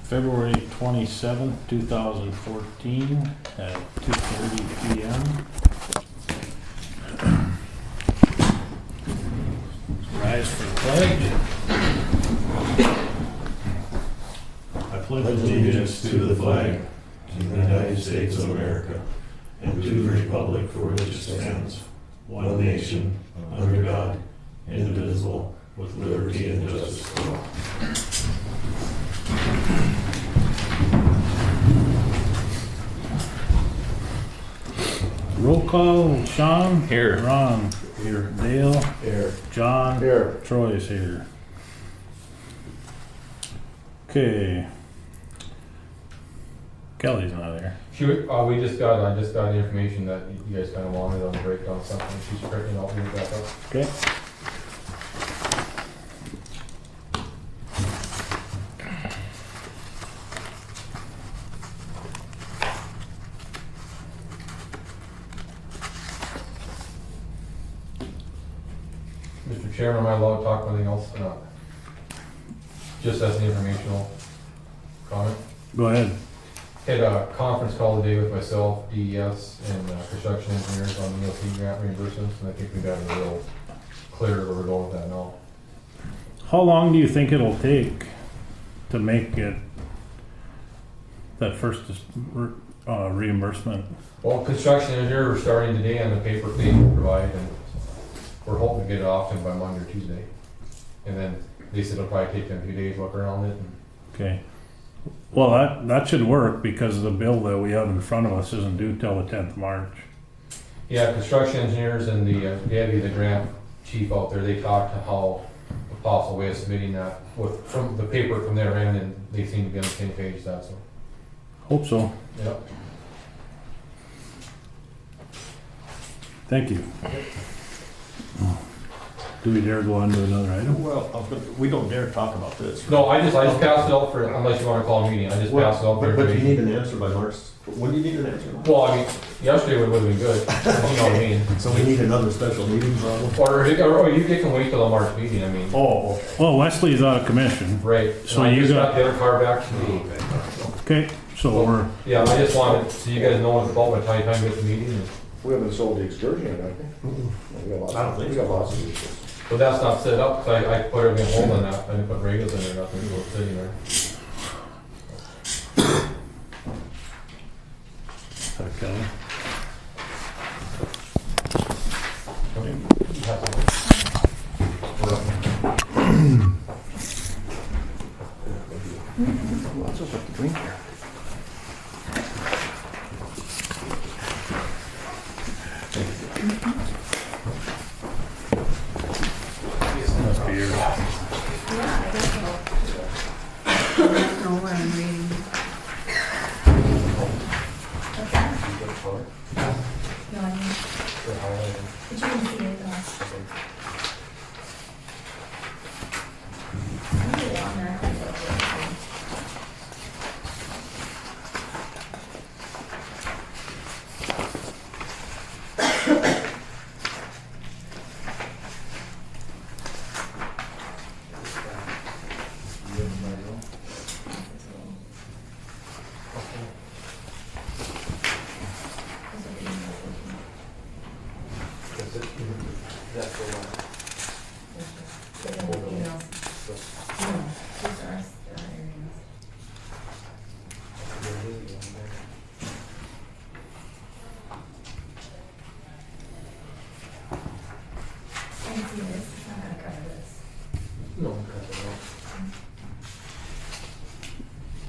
February 27th, 2014 at 2:30 p.m. Rise for the pledge. I pledge allegiance to the flag of the United States of America and to the republic for which it stands, one nation, under God, indivisible, with liberty and justice for all. Roll call, Sean. Here. Ron. Here. Dale. Here. John. Here. Troy's here. Okay. Kelly's not there. I just got the information that you guys kind of wanted on the breakdown something. She's printing out here back up. Okay. Mr. Chairman, am I allowed to talk about anything else or not? Just as an informational comment. Go ahead. Had a conference call today with myself, DES, and construction engineers on the ELC grant reimbursements, and I think we got a real clear where we're going with that now. How long do you think it'll take to make it that first reimbursement? Well, construction engineer, we're starting today on the paper they provide, and we're hoping to get it off to them by Monday or Tuesday. And then they said it'll probably take them a few days, look around it. And Okay. Well, that should work because the bill that we have in front of us isn't due till the 10th of March. yeah, construction engineers and the Debbie, the grant chief out there, they talked to how the possible way of submitting that from the paper from their end, and they seem to be on the same page. That's all. Hope so. Yep. Thank you. Do we dare go on to another item? Well, we don't dare talk about this. No, I just passed it out for, unless you want to call a meeting, I just passed it out for But you everybody. need an answer by March. When do you need an answer? Well, I mean, yesterday would have been good, you know what I mean? So we need another special meeting, probably? Or you can wait till the March meeting, I mean. Oh, okay. Well, Wesley's out of commission. Right. So And I you just got- got the other car back to me. Okay, so we're, Yeah, I just wanted, so you guys know what about by the time you get the meeting. And- We haven't sold the excursion yet, have we? We got lots I don't think we so. got lots of issues. But that's not set up, so I put everything on hold on that. I didn't put radios in there, nothing, so it's sitting there. Kelly. Lots of stuff to drink here. Must be yours. Yeah, I guess so. I don't know where I'm reading. What's that? No, I didn't. But you can see it though. Maybe on there.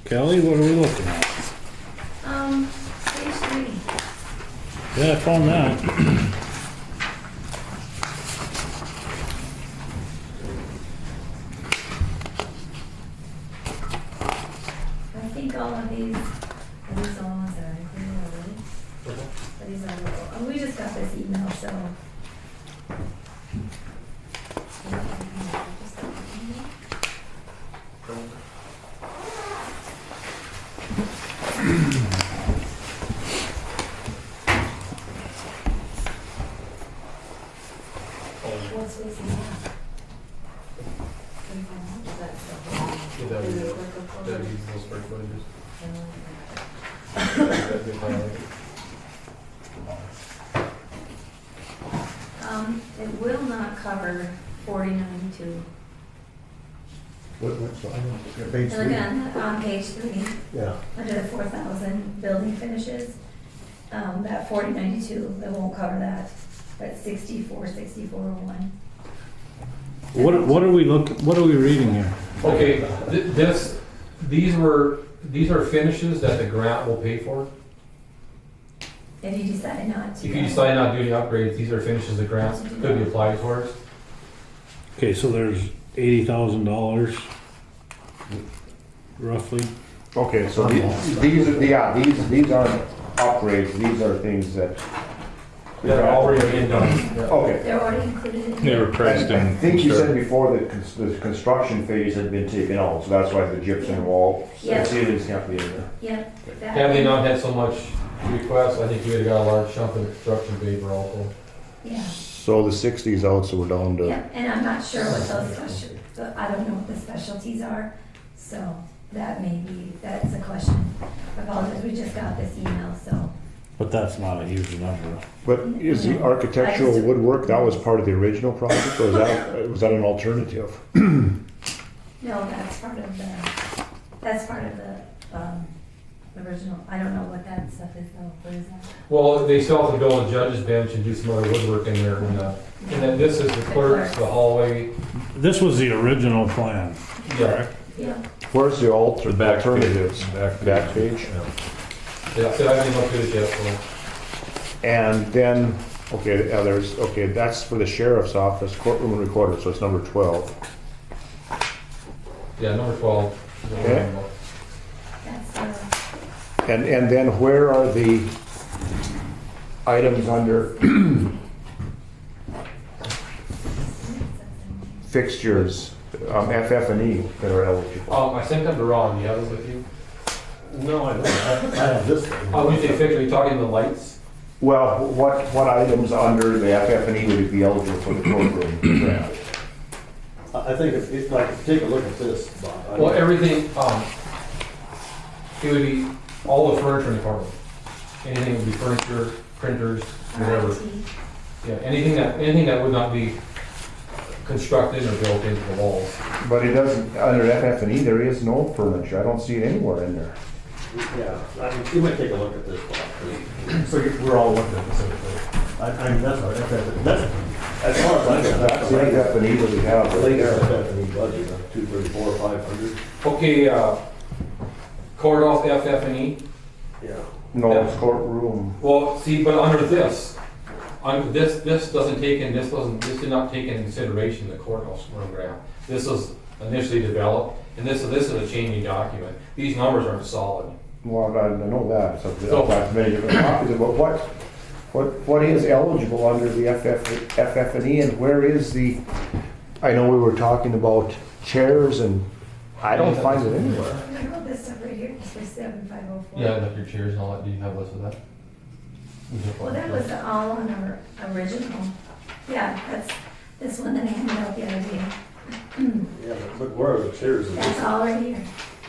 Kelly, what are we looking at? Page 3. Yeah, I found that. I think all of these, are these all ones that are included already? But these are, we just got this email, so. What's this email? Is that stuff? That'd be those square footages. It will not cover 4092. What's on page And again, on page 3, Yeah. under the 4,000 building finishes, that 4092, that won't cover that. That's 6401. What are we reading here? Okay, these are finishes that the grant will pay for. If you decide not to. If you decide not to do any upgrades, these are finishes the grants could be applied towards. Okay, so there's $80,000 roughly. Okay, so these aren't upgrades, these are things that. That are already been done. Okay. They're already included in They there. were priced I in. think you said before that the construction phase had been taken out, so that's why the gypsum wall, Yeah. ceilings can't be in there. Yep. that- Had they not had so much requests, I think you would have got a large chunk of the construction paper also. Yeah, So the 60's out, so we're down to. yep, and I'm not sure what those I don't know what the specialties are, so that's a question. I apologize, we just got this email, so. But that's not a huge number. But is the architectural woodwork, that was part of the original project, or was that an alternative? No, that's part of the original, I don't know what that stuff is though, what is that? Well, they still have to build a judge's bench and do some other woodwork in there, and then this is the clerks, the hallway. This was the original plan, correct? Yeah, Where's the Back alternatives? page. Back page? Yeah, so I haven't even looked at it yet, so. And then, okay, that's for the sheriff's office, courtroom and recorder, so it's number 12. Yeah, number 12. Okay. that's And then where are the items under fixtures, FF&E that are eligible? I sent them to Ron, do you have it with you? No, I don't. I have this thing. When you say fixture, are you talking the lights? Well, what items under the FF&E would be eligible for the courtroom grant? I think if like, take a look at this, Bob. Well, everything, it would be all the furniture in the courtroom. Anything would be furniture, printers, whatever. IT. Yeah, anything that would not be constructed or built into the walls. But it doesn't, under FF&E, there is no furniture. I don't see it anywhere in there. Yeah, I mean, you might take a look at this, Bob. So we're all looking at the same thing. I mean, that's right, that's, as far as I know, That's the FF&E that we have the right latest there. FF&E budget of 234, 500. Okay, courthouse FF&E. Yeah. No, it's courtroom. Well, see, but under this doesn't take in, this did not take into consideration the courthouse room grant. This was initially developed, and this is a changing document. These numbers aren't solid. Well, I know that, so that's many different copies, but what is eligible under the FF&E, and where is the, I know we were talking about chairs, and I don't find it anywhere. I wrote this stuff right here, it's for 7504. Yeah, like your chairs and all that, do you have a list of that? Well, that was all on our original. Yeah, that's this one that I handed out the other day. Yeah, but where are the chairs in That's this? all right here.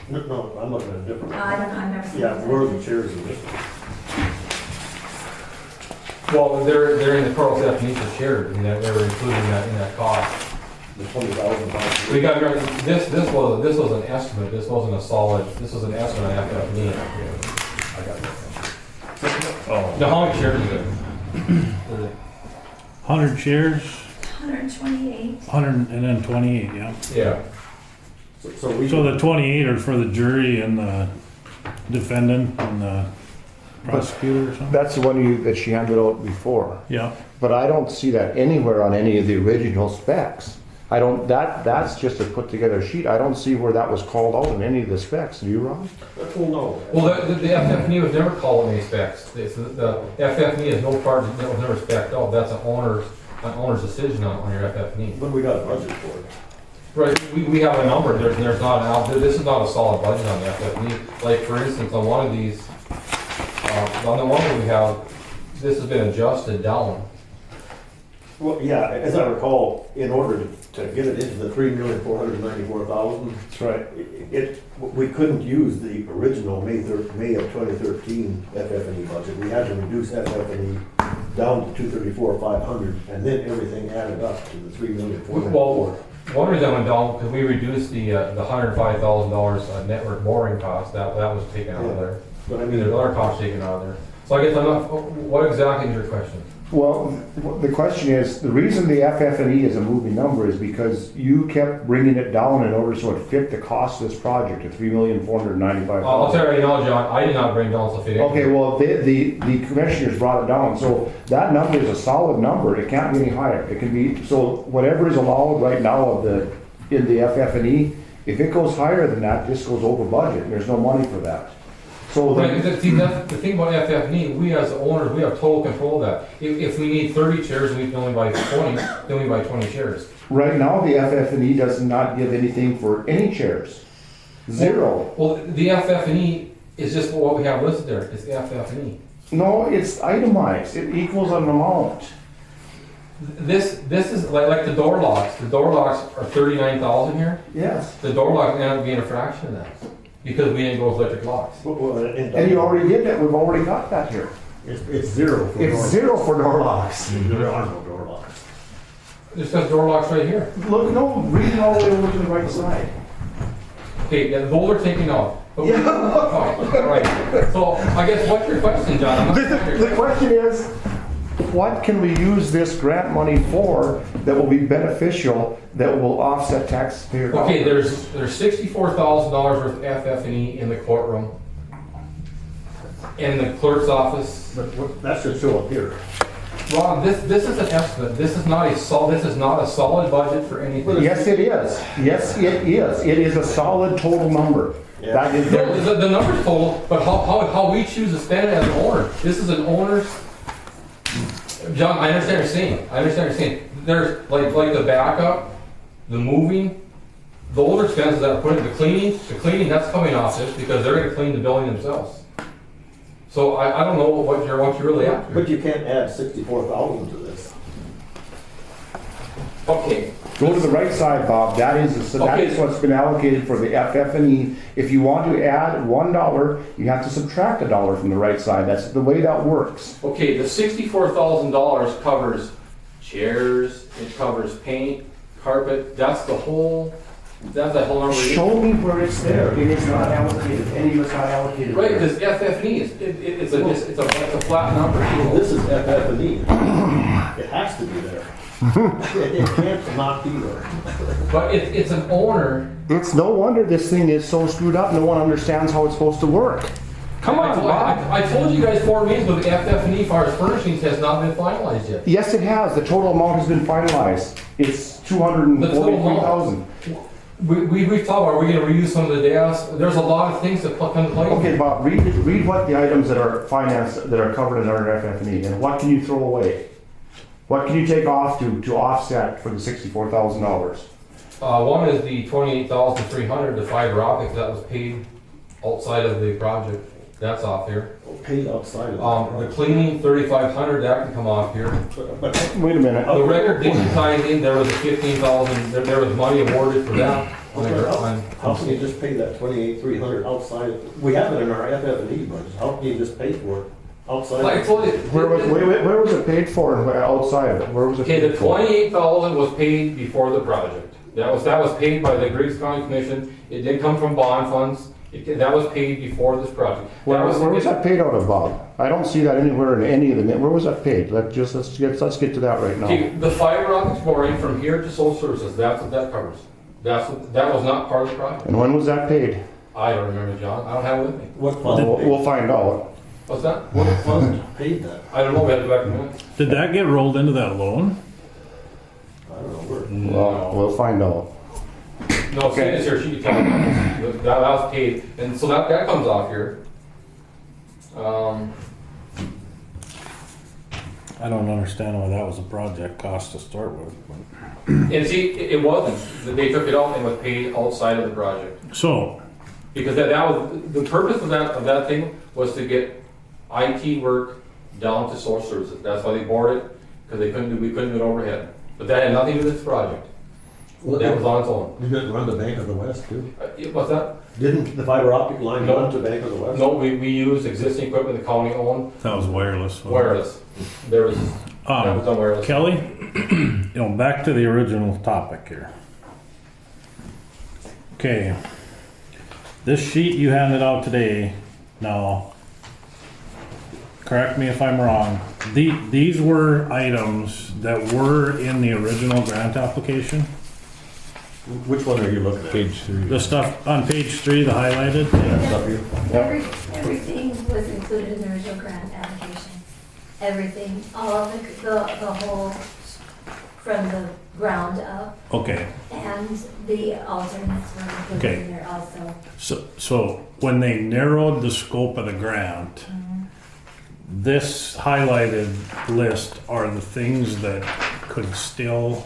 No, I'm looking at a different. I don't know, I've never seen Yeah, that. where are the chairs in this? Well, they're in the courthouse FF&E for chairs, and that they were including that in that cost. The 20,000 pounds. We got, this was an estimate, this wasn't a solid, this was an estimate on FF&E. I got it. Now, how many chairs is it? 100 chairs, 128. 100 and then 28, yeah. Yeah. So we. So the 28 are for the jury and the defendant and the prosecutor or something? That's the one that she handed out before, Yeah. but I don't see that anywhere on any of the original specs. That's just a put together sheet. I don't see where that was called out in any of the specs. Do you, Ron? Well, no. Well, the FF&E was never called any specs. The FF&E is no part, that was never spec'd out. That's an owner's decision on your FF&E. But we got a budget for it. Right, we have a number, there's not, this is not a solid budget on the FF&E. Like, for instance, on one of these, on the one that we have, this has been adjusted down. Well, yeah, as I recall, in order to get it into the 3,494,000, That's right. we couldn't use the original May of 2013 FF&E budget. We had to reduce FF&E down to 234,500, and then everything added up to the 3,494,000. Well, one reason I went down, because we reduced the $105,000 network borrowing cost, that was taken out of there. But I I mean, mean, there's other costs taken out of there. So I guess I'm not, what exactly is your question? Well, the question is, the reason the FF&E is a moving number is because you kept bringing it down in order so it fit the cost of this project to $3,495,000. I'll tell you right now, John, I did not bring down to fit in. Okay, well, the commissioners brought it down, so that number is a solid number, it can't be any higher. It can be, so whatever is allowed right now in the FF&E, if it goes higher than that, this goes over budget, and there's no money for that. So Right, the, see, that's the thing about FF&E, we as owners, we have total control of that. If we need 30 chairs and we can only buy 20, then we buy 20 chairs. right now, the FF&E does not give anything for any chairs. Zero. Well, the FF&E is just what we have listed there, it's the FF&E. No, it's itemized, it equals an amount. This is like the door locks. The door locks are 39,000 here. Yes. The door locks end up being a fraction of that because we didn't go with electric locks. And you already did that, we've already got that here. it's zero. For It's door- zero for door locks. There are no door locks. It says door locks right here. Look, no, read it all the way over to the right side. Okay, yeah, those are taken off. But we- Fine, right. So I guess what's your question, John? I'm not sure. The question is, what can we use this grant money for that will be beneficial, that will offset taxpayer dollars? Okay, there's $64,000 worth of FF&E in the courtroom, in the clerk's office. But that's just show up here. Ron, this is an estimate. This is not a solid budget for anything. Yes, it is. Yes, it is. It is a solid total number. Yeah. That is, No, the number's total, but how we choose to spend it as an owner. This is an owner's. John, I understand what you're saying. There's like the backup, the moving, those are expenses that are put in the cleaning that's coming off this because they're gonna clean the building themselves. So I don't know what you're really after. But you can't add 64,000 to this. Okay, go to the right side, Bob. That is what's been allocated for the FF&E. If you want to add $1, you have to subtract $1 from the right side. That's the way that works. okay, the $64,000 covers chairs, it covers paint, carpet, that's the whole number. Show me where it's there. It is not allocated. Any of it's not allocated. Right, there. because FF&E it's a flat number. Well, this is FF&E. It has to be there. It can't not be there. But it's an owner. It's no wonder this thing is so screwed up. No one understands how it's supposed to work. Come on, Bob. I told you guys 4 meetings with the FF&E as far as furnishings has not been finalized yet. Yes, it has. The total amount has been finalized. It's $243,000. We've talked about, are we gonna reuse some of the desks? There's a lot of things that come into play. Okay, Bob, read what the items that are financed, that are covered in our FF&E, and what can you throw away? What can you take off to offset for the $64,000? One is the $28,300, the fiber optics that was paid outside of the project. That's off here. Paid outside of The cleaning, $3,500, that can come off here. But Wait a minute. The record digitizing, there was a $15,000, there was money awarded for that. how can you just pay that 28,300 outside? We have it in our FF&E budget. How can you just pay for it outside? Like I told you. Where was it paid for and outside of it? Where was it Okay, paid the for? $28,000 was paid before the project. That was paid by the Griggs County Commission. It did come from bond funds. That was paid before this project. Where was that paid out of, Bob? I don't see that anywhere in any of the, where was that paid? Let's get to that right now. Okay, the fiber optics boring from here to social services, that's what that covers. That was not part of the project. And when was that paid? I don't remember, John. I don't have it with me. What fund paid? We'll find out. What's that? What fund paid that? I don't know. We have to go back and look. Did that get rolled into that loan? I don't know where. Well, we'll find out. No, Okay. Sina's here. She can tell me. That was paid, and so that comes off here. I don't understand why that was a project cost to start with. And see, it wasn't. They took it out and it was paid outside of the project. So, Because that was, the purpose of that thing was to get IT work down to social services. That's why they bored it, because we couldn't do it overhead. But that had nothing to do with this project. That was on its own. You didn't run to Bank of the West, too? What's that? Didn't the fiber optic line No. run to Bank of the West? No, we used existing equipment the county owned, That was wireless. wireless. There was, that was on wireless. Kelly, back to the original topic here. Okay. This sheet you handed out today, now, correct me if I'm wrong, these were items that were in the original grant application? Which one are you looking at? Page 3. The stuff on page 3, the highlighted? Yeah, up here. Everything was included in the original grant application. Everything, all of the whole, from the ground up, Okay, and the alternates were included Okay. in there also. so when they narrowed the scope of the grant, this highlighted list are the things that could still,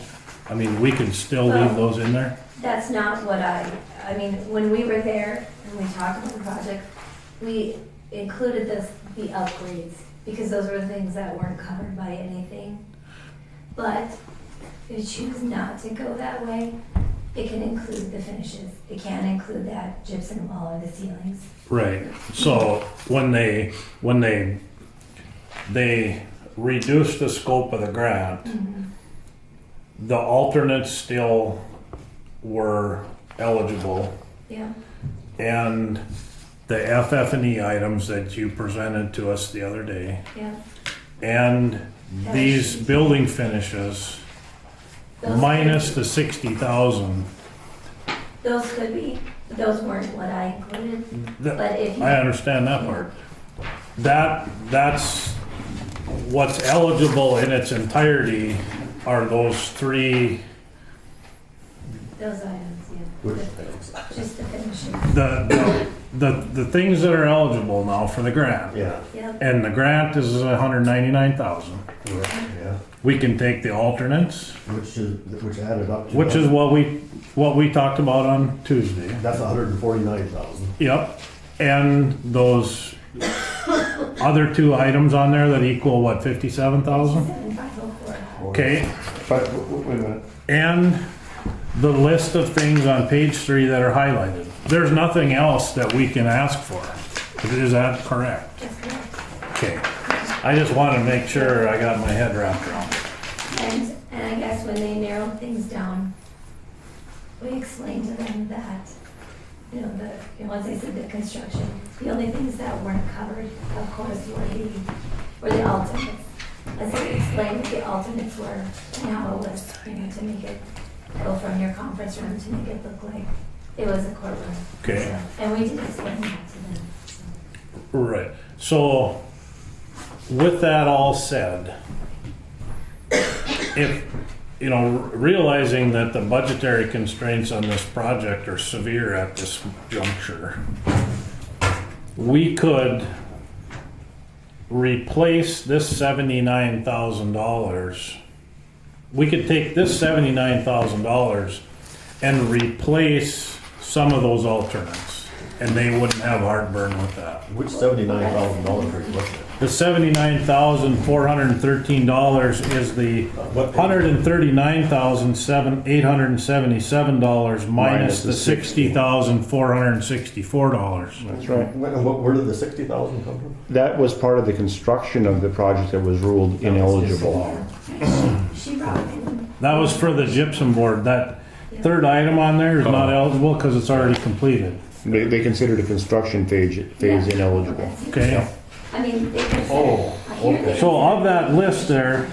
I mean, we could still leave those in there? That's not what I mean, when we were there and we talked about the project, we included the upgrades, because those were the things that weren't covered by anything. But if you choose not to go that way, it can include the finishes. It can include that gypsum wall or the ceilings. Right, so when they reduced the scope of the grant, the alternates still were eligible, Yeah, and the FF&E items that you presented to us the other day, yeah. and these building finishes, Those minus could- the 60,000. Those could be, but those weren't what I included. But if you, I understand that part. That's what's eligible in its entirety are those 3, those items, yeah. Which things? Just the finishes. the things that are eligible now for the grant. Yeah, Yep, And the grant is 199,000. yeah. We can take the alternates, Which added up to. which is what we talked about on Tuesday. That's 149,000. Yep. And those other 2 items on there that equal what, 57,000? 7504. Okay. But, wait a minute. And the list of things on page 3 that are highlighted. There's nothing else that we can ask for. Is that correct? That's correct. Okay. I just want to make sure I got my head wrapped around it. And I guess when they narrowed things down, we explained to them that, once they said the construction, the only things that weren't covered, of course, were the alternates. As they explained what the alternates were and how it was, to make it go from your conference room to make it look like it was a courtroom. Okay. So, and we did explain that to them. So. Right. So, with that all said, if, realizing that the budgetary constraints on this project are severe at this juncture, we could replace this $79,000. We could take this $79,000 and replace some of those alternates, and they wouldn't have heartburn with that. Which $79,000 are you looking at? The $79,413 is the $139,877 minus the $60,464. That's right. Where did the 60,000 come from? That was part of the construction of the project that was ruled ineligible. She brought in. That was for the gypsum board. That third item on there is not eligible because it's already completed. They considered the construction phase ineligible. Okay. I mean, they consider. Oh, okay. So of that list there,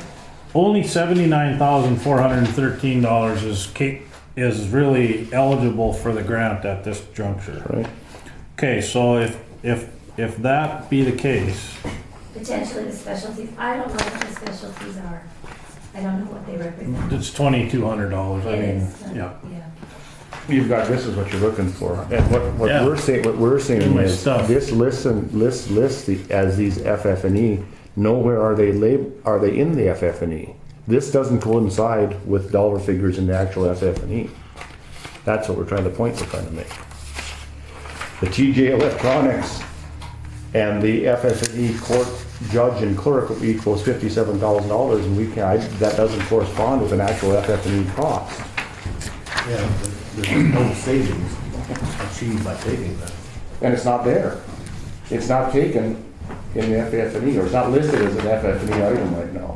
only $79,413 is really eligible for the grant at this juncture. Right. Okay, so if that be the case, Potentially the specialties, I don't know what the specialties are. I don't know what they represent. it's $2,200. I It mean, is, yeah. You've got, this is what you're looking for. And what Yeah. we're saying In my is, stuff. this lists as these FF&E. Nowhere are they in the FF&E. This doesn't coincide with dollar figures in the actual FF&E. That's what we're trying to make. The TJ Electronics And the FF&E court judge and clerk equals $57,000, and we can, that doesn't correspond with an actual FF&E cost. Yeah, there's no savings achieved by taking that. And it's not there. It's not taken in the FF&E, or it's not listed as an FF&E item right now.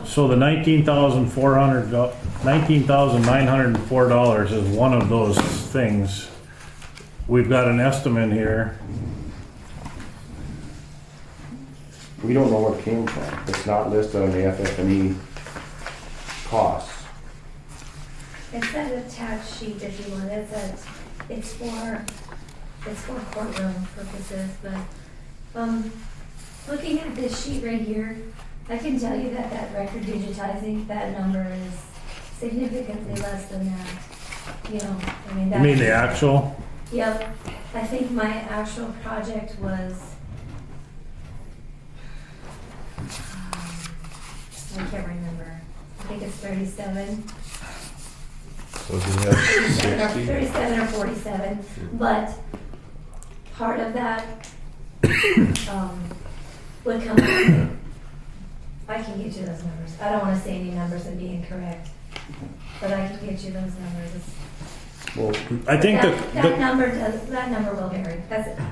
So the $19,904 is one of those things. We've got an estimate here. We don't know where it came from. It's not listed on the FF&E costs. It's that attached sheet if you want, it's for courtroom purposes, but, looking at this sheet right here, I can tell you that record digitizing, that number is significantly less than that, you know, I mean, You that's. mean the actual? Yep, I think my actual project was, I can't remember, I think it's 37. So do we have 60? 37 or 47, but part of that would come up. I can get you those numbers. I don't want to say any numbers and be incorrect, but I can get you those numbers. Well, I think That number will vary.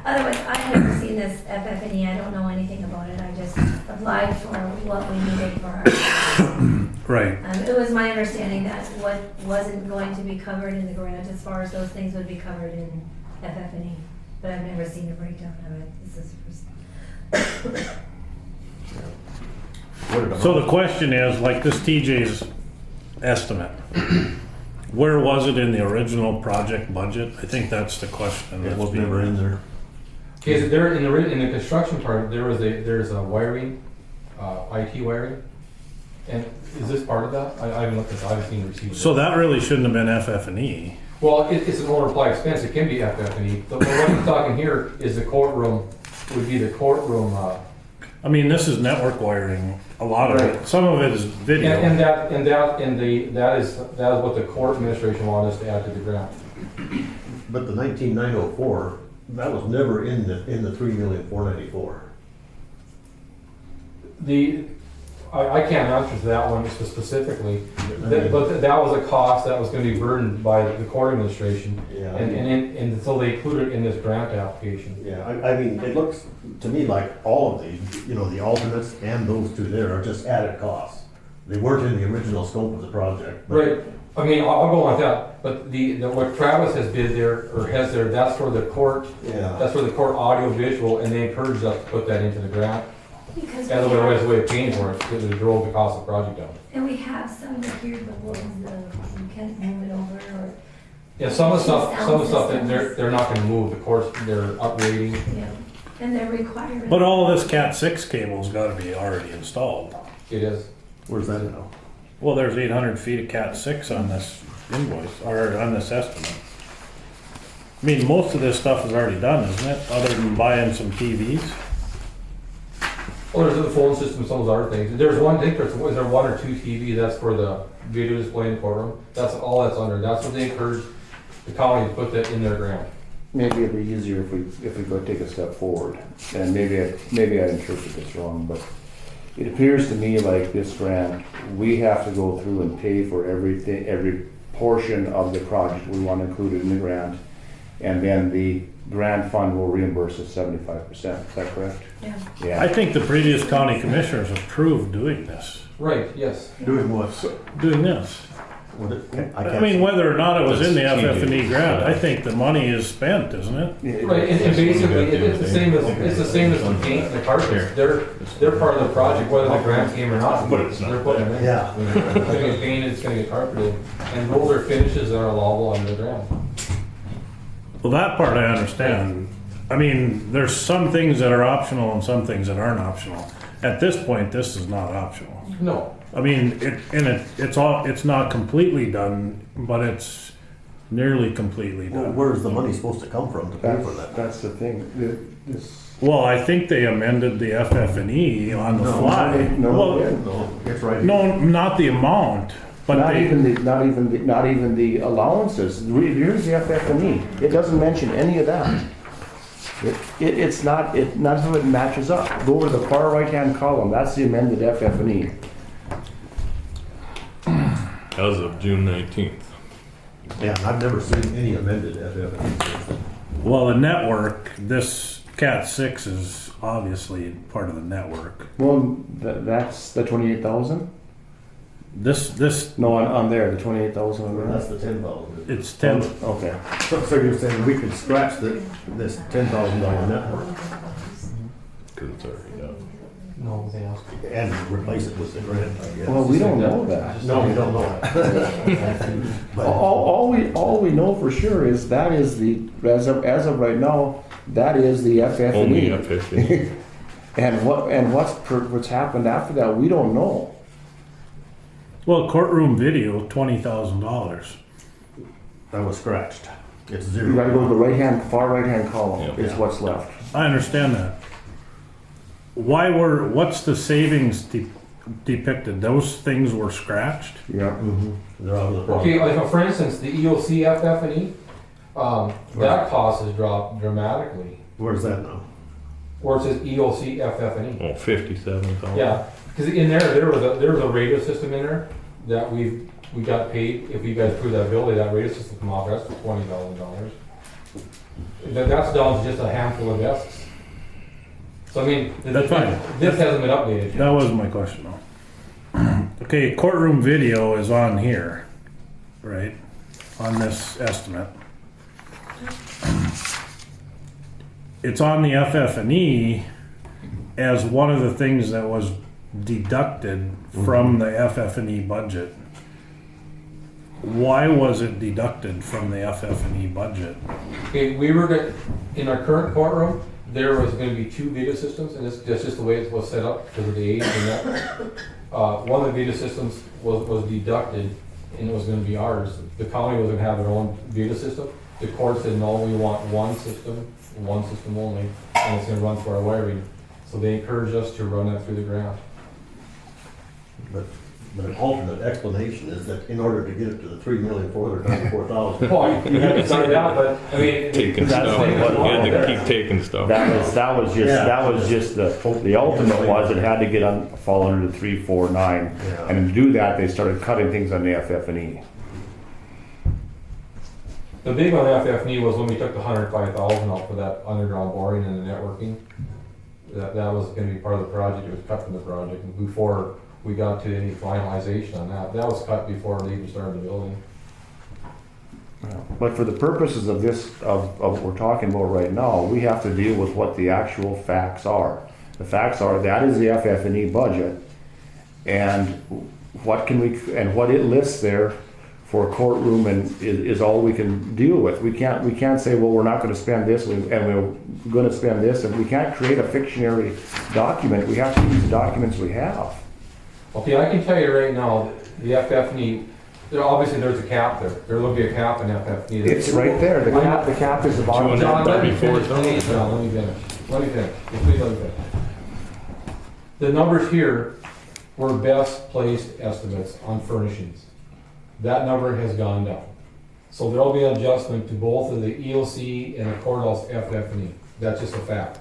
Otherwise, I haven't seen this FF&E. I don't know anything about it. I just applied for what we needed for our. right. It was my understanding that what wasn't going to be covered in the grant, as far as those things would be covered in FF&E, but I've never seen a breakdown of it. This is the first. So the question is, like this TJ's estimate, where was it in the original project budget? I think that's the question. It was never in there. Okay, so there, in the construction part, there's a wiring, IT wiring. And is this part of that? I haven't looked at that, I haven't seen the receipt. So that really shouldn't have been FF&E. Well, it's an owner apply expense, it can be FF&E, but what I'm talking here is the courtroom, would be the courtroom, I mean, this is network wiring, a lot of it. Some of it is video. and that is what the court administration wanted us to add to the grant. But the 19,904, that was never in the 3,494,000. I can't answer to that one specifically, but that was a cost that was gonna be burdened by the court administration. Yeah. And so they included it in this grant application. Yeah, I mean, it looks to me like all of these, you know, the alternates and those two there are just added costs. They weren't in the original scope of the project. but- Right, I mean, I'll go on that, but what Travis has bid there, or has there, that's for the court, Yeah. that's for the court audio visual, and they encouraged us to put that into the grant. Because As a way of paying for it, because it drove the cost of the project down. and we have some here, but we can't move it over or, Yeah, some of the stuff that they're not gonna move, the courts, they're upgrading. you know, and they're required. But all of this Cat 6 cable's gotta be already installed. It is. Where's that now? Well, there's 800 feet of Cat 6 on this invoice, or on this estimate. I mean, most of this stuff is already done, isn't it? Other than buying some TVs? Well, there's the phone system, some of those other things. There's one, I think there's, was there one or two TV, that's for the video display in the courtroom? That's all that's under, that's what they encouraged the county to put that in their grant. maybe it'd be easier if we go take a step forward. And maybe I interpreted this wrong, but it appears to me like this grant, we have to go through and pay for everything, every portion of the project we want included in the grant. And then the grant fund will reimburse us 75%, is that correct? Yeah. Yeah. I think the previous county commissioners approved doing this. Right, yes. Doing what? Doing this. I mean, whether or not it was in the FF&E grant, I think the money is spent, isn't it? Right, and basically, it's the same as the paint and the carpets. They're part of the project, whether the grant came or not. But it's not They're putting them in. Yeah. It's gonna get painted, it's gonna get carpeted, and those are finishes that are allowable under the grant. Well, that part I understand. I mean, there's some things that are optional and some things that aren't optional. At this point, this is not optional. No, I mean, it's not completely done, but it's nearly completely Well, done. where's the money supposed to come from to pay for that? That's the thing. This Well, I think they amended the FF&E on the fly. No, Well, No, it's right. no, not the amount, but not they, even the allowances. Here's the FF&E. It doesn't mention any of that. It's not, none of it matches up. Go over to the far right-hand column, that's the amended FF&E. As of June 19th. Yeah, I've never seen any amended FF&E. well, the network, this Cat 6 is obviously part of the network. Well, that's the 28,000? This, No, on there, the 28,000 on That's there? the 10,000. it's 10, Okay. So you're saying we could scratch this $10,000 network Because it's already done. No, they asked. and replace it with the grant, I guess? Well, we don't know that. No, we don't know. But All we know for sure is that is the, as of right now, that is the Only FF&E. FF&E. And what's happened after that, we don't know. well, courtroom video, $20,000. that was scratched. It's You gotta go to zero. the far right-hand column, Yeah. is what's left. I understand that. What's the savings depicted? Those things were scratched? Yeah. They're out of the Okay, problem. like for instance, the EOC FF&E, that cost has dropped dramatically. Where's that now? Where it says EOC FF&E. Oh, 57,000. Yeah, because in there was a radio system in there that we got paid, if you guys approve that bill, that radio system come off, that's for $20,000. That's down to just a handful of desks. So I mean, That's fine. This hasn't been updated yet. That wasn't my question though. Okay, courtroom video is on here, right? On this estimate. It's on the FF&E as one of the things that was deducted from the FF&E budget. Why was it deducted from the FF&E budget? Okay, in our current courtroom, there was gonna be 2 video systems, and that's just the way it was set up because of the age and that. One of the video systems was deducted, and it was gonna be ours. The county was gonna have their own video system. The court said, no, we want one system only, and it's gonna run through our wiring. So they encouraged us to run that through the grant. But an alternate explanation is that in order to get it to the $3,494,000. Well, you had to say that, but, I mean. Taking That's stuff. what it was. You had to keep taking stuff. That was just the ultimate was it had to fall under the 349. Yeah. And to do that, they started cutting things on the FF&E. The big one FF&E was when we took the 105,000 out for that underground boring and the networking. That was gonna be part of the project, it was cut from the project, and before we got to any finalization on that, that was cut before they even started the building. But for the purposes of this, of what we're talking about right now, we have to deal with what the actual facts are. The facts are, that is the FF&E budget, and what it lists there for a courtroom and is all we can deal with. We can't say, well, we're not gonna spend this, and we're gonna spend this, and we can't create a fictionary document. We have to use the documents we have. Okay, I can tell you right now, the FF&E, obviously there's a cap there. There will be a cap in FF&E. It's right there, the cap is the bottom. John, let me finish, 34,000. please, John, let me finish. Please let me finish. The numbers here were best placed estimates on furnishings. That number has gone down. So there'll be an adjustment to both of the EOC and the courthouse FF&E. That's just a fact.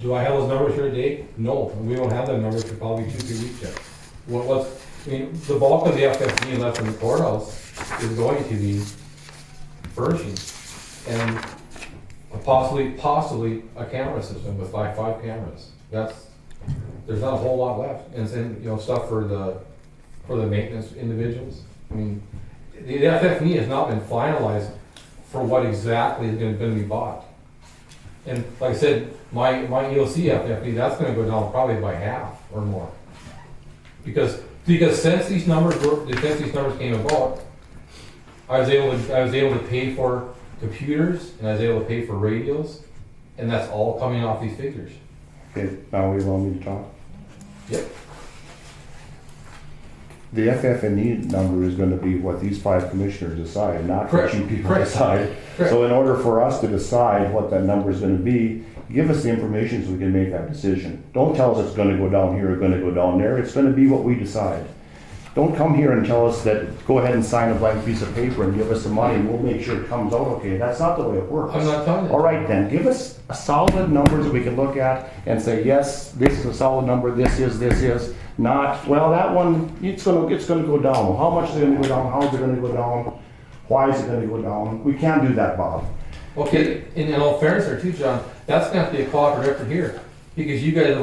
Do I have those numbers here today? No, we won't have those numbers for probably 2-3 weeks yet. The bulk of the FF&E left in the courthouse is going to be furnishings and possibly a camera system with 5 cameras. There's not a whole lot left, and then stuff for the maintenance individuals. I mean, the FF&E has not been finalized for what exactly is going to be bought. And like I said, my EOC FF&E, that's going to go down probably by half or more. Because since these numbers came about, I was able to pay for computers and I was able to pay for radios, and that's all coming off these figures. Okay, now we want me to talk? Yep. the FF&E number is gonna be what these 5 commissioners decide, not what Correct. you people Correct. decide. Correct. So in order for us to decide what that number is gonna be, give us the information so we can make that decision. Don't tell us it's gonna go down here or gonna go down there, it's gonna be what we decide. Don't come here and tell us that, go ahead and sign a blank piece of paper and give us the money, and we'll make sure it comes out okay. That's not the way it works. I'm not telling you. All right then, give us a solid numbers that we can look at and say, yes, this is a solid number, this is, not, well, that one, it's gonna go down. Well, how much is it gonna go down, how is it gonna go down, why is it gonna go down? We can't do that, Bob. Okay, in all fairness there too, John, that's gonna have to be a cooperative effort here. Because you guys,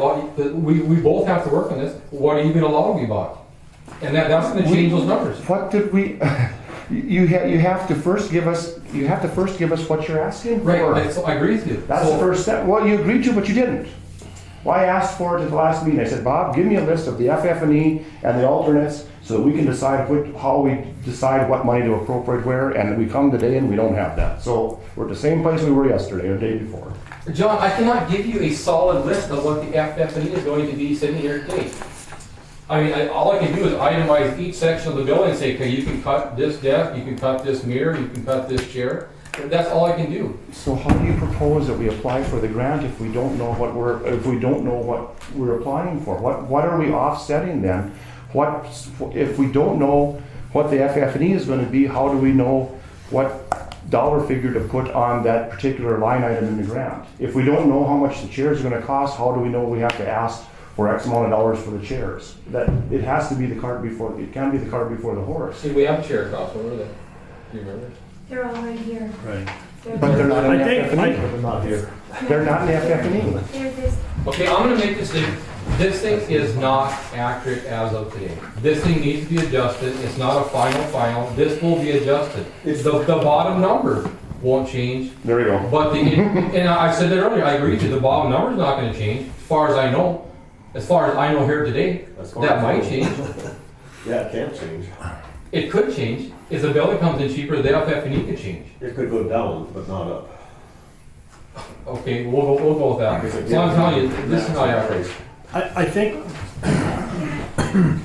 we both have to work on this. What are you gonna allow to be bought? And that's gonna change those numbers. What did we, you have to first give us what you're asking for. Right, I agree with you. That's the first step. Well, you agreed to, but you didn't. Well, I asked for it at the last meeting. I said, Bob, give me a list of the FF&E and the alternates so that we can decide how we decide what money to appropriate where, and we come today and we don't have that. So we're at the same place we were yesterday or the day before. John, I cannot give you a solid list of what the FF&E is going to be sitting here today. I mean, all I can do is itemize each section of the building and say, okay, you can cut this desk, you can cut this mirror, you can cut this chair. That's all I can do. So how do you propose that we apply for the grant if we don't know what we're applying for? What are we offsetting then? If we don't know what the FF&E is going to be, how do we know what dollar figure to put on that particular line item in the grant? If we don't know how much the chairs are going to cost, how do we know we have to ask for X amount of dollars for the chairs? That it has to be the cart before it can't be the cart before the horse. See, we have chair costs, what are they? Do you remember? They're all right here. Right. But they're not in I think- FF&E. They're not here. They're not in FF&E. They're this, Okay, I'm gonna make this thing, this thing is not accurate as of today. This thing needs to be adjusted, it's not a final, this will be adjusted. The bottom number won't change, There we go. but and I said that earlier, I agree with you, the bottom number's not gonna change, as far as I know. As far as I know here today, that might change. Yeah, it can't change. It could change. If the building comes in cheaper, the FF&E could change. It could go down, but not up. Okay, we'll go with that. So I'm telling you, this is not accurate. I think,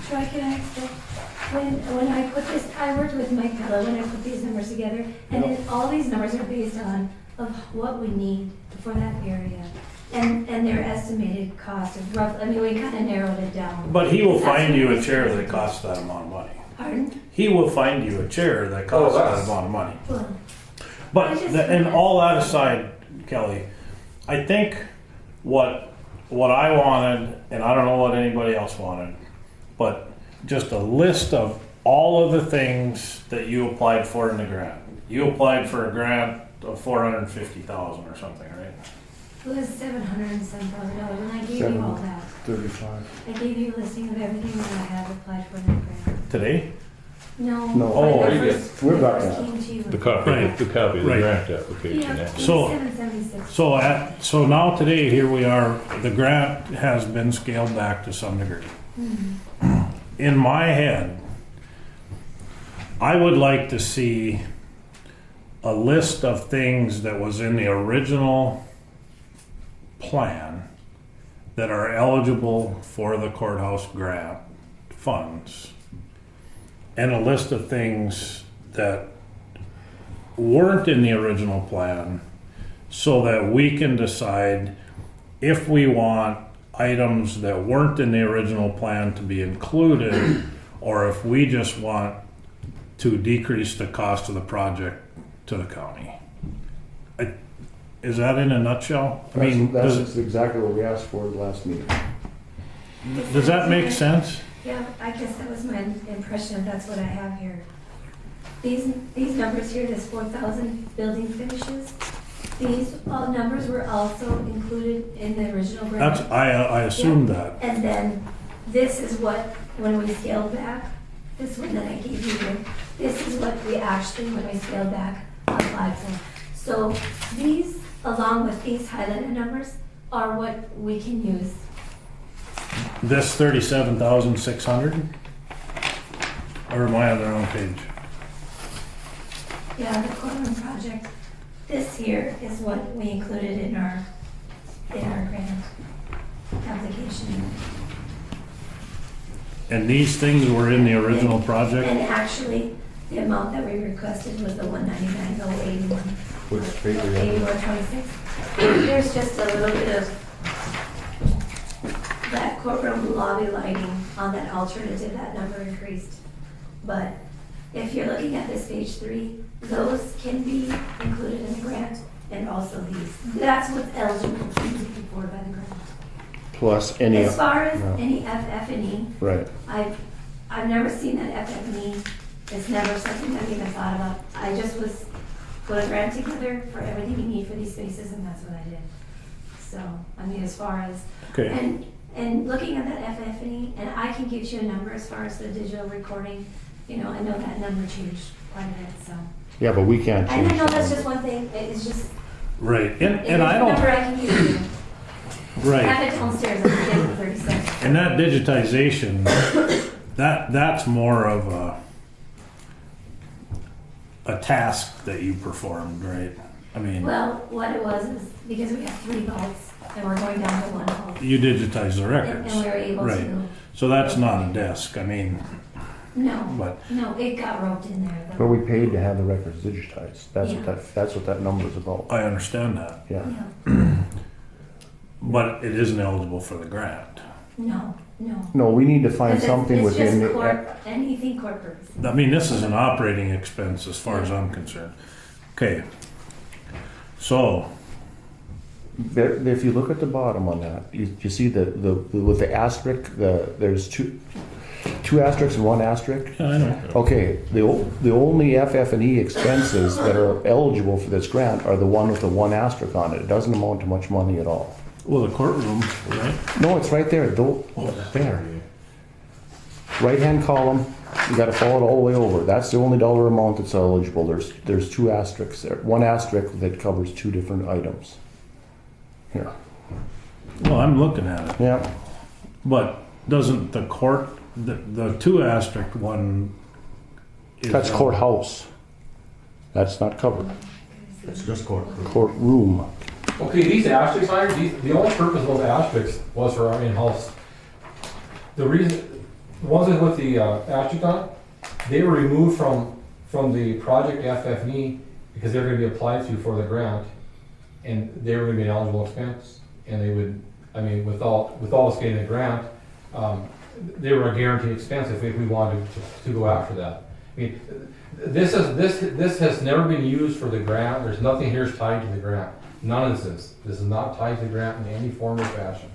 Troy, can I explain? When I put this, I worked with Mike Pella when I put these numbers together, and then all these numbers are based on of what we need for that area. And their estimated cost of roughly, I mean, we kind of narrowed it down. but he will find you a chair that costs that amount of money. Pardon? He will find you a chair that costs Oh, that that's- amount of money. Well, But, and all that aside, Kelly, I think what I wanted, and I don't know what anybody else wanted, but just a list of all of the things that you applied for in the grant. You applied for a grant of $450,000 or something, right? it was $700 and some thousand dollars, and I gave you all that. 35. I gave you a listing of everything that I have applied for in the grant. Today? No. No. when Oh, I you first- We're when I back first now. came to you. The copy, Right. the copy of the Right. grant application. Yeah, actually. So- $776. So now today, here we are, the grant has been scaled back to some degree. In my head, I would like to see a list of things that was in the original plan that are eligible for the courthouse grant funds, and a list of things that weren't in the original plan, so that we can decide if we want items that weren't in the original plan to be included, or if we just want to decrease the cost of the project to the county. Is that in a nutshell? I mean, That's exactly what we asked for at the last meeting. does that make sense? Yeah, I guess that was my impression, that's what I have here. These numbers here, this 4,000 building finishes, these all numbers were also included in the original That's, grant. I assumed that. And then this is what, when we scaled back, this one that I gave you, this is what we actually, when we scaled back, applied for. So these, along with these highlighted numbers, are what we can use. This 37,600? Or am I on the wrong page? Yeah, the courtroom project, this here is what we included in our grant application. And these things were in the original project? And actually, the amount that we requested was the 199,081. Which paper you have? 8126. There's just a little bit of that courtroom lobby lighting on that alternative, that number increased. But if you're looking at this page 3, those can be included in the grant, and also these. That's what's eligible to be taken forward by the grant. Plus any, As far as no. any FF&E, right. I've never seen that FF&E. It's never something I've even thought about. I just was put a grant together for everything you need for these spaces, and that's what I did. So, I mean, as far as, Okay, and looking at that FF&E, and I can get you a number as far as the digital recording, you know, I know that number changed quite a bit, so. Yeah, but we can't change. And I know that's that. just one thing, it's just, right, if and there's I a number don't, I can give you, I right, have it downstairs, I can get it in 30 seconds. and that digitization, that's more of a task that you performed, right? I mean, Well, what it was is, because we have 3 vaults, and we're going down to 1 vault. you digitize the And records, we were able right. to, So that's not a desk, I mean, no, but, no, it got roped in there. But we paid to have the records digitized. That's Yeah. that's what that number's about. I understand that, Yeah. Yeah, but it isn't eligible for the grant. no. No, we need to find 'Cause something it's within just the. court, anything court purpose. I mean, this is an operating expense as far as I'm concerned. Okay. So, There, if you look at the bottom on that, you see the with the asterisk, there's two asterisks and 1 asterisk. I know. Okay, the only FF&E expenses that are eligible for this grant are the one with the 1 asterisk on it. It doesn't amount to much money at all. Well, the courtroom, right? No, it's right there. There. Right-hand column. You got to follow it all the way over. That's the only dollar amount that's eligible. There's 2 asterisks there. 1 asterisk that covers 2 different items. Here. Well, I'm looking at it, Yeah. but doesn't the court, the 2 asterisk one? is- That's courthouse. That's not covered. It's just court. Courtroom. Okay, these asterisks, the only purpose of those asterisks was for our in-house. The reason, the ones with the asterisk on, it, they were removed from the project FF&E because they're gonna be applied to for the grant, and they were gonna be an eligible expense, and they would, I mean, without us getting the grant, they were a guaranteed expense if we wanted to go after that. I mean, this has never been used for the grant, there's nothing here is tied to the grant. None of this is not tied to the grant in any form or fashion.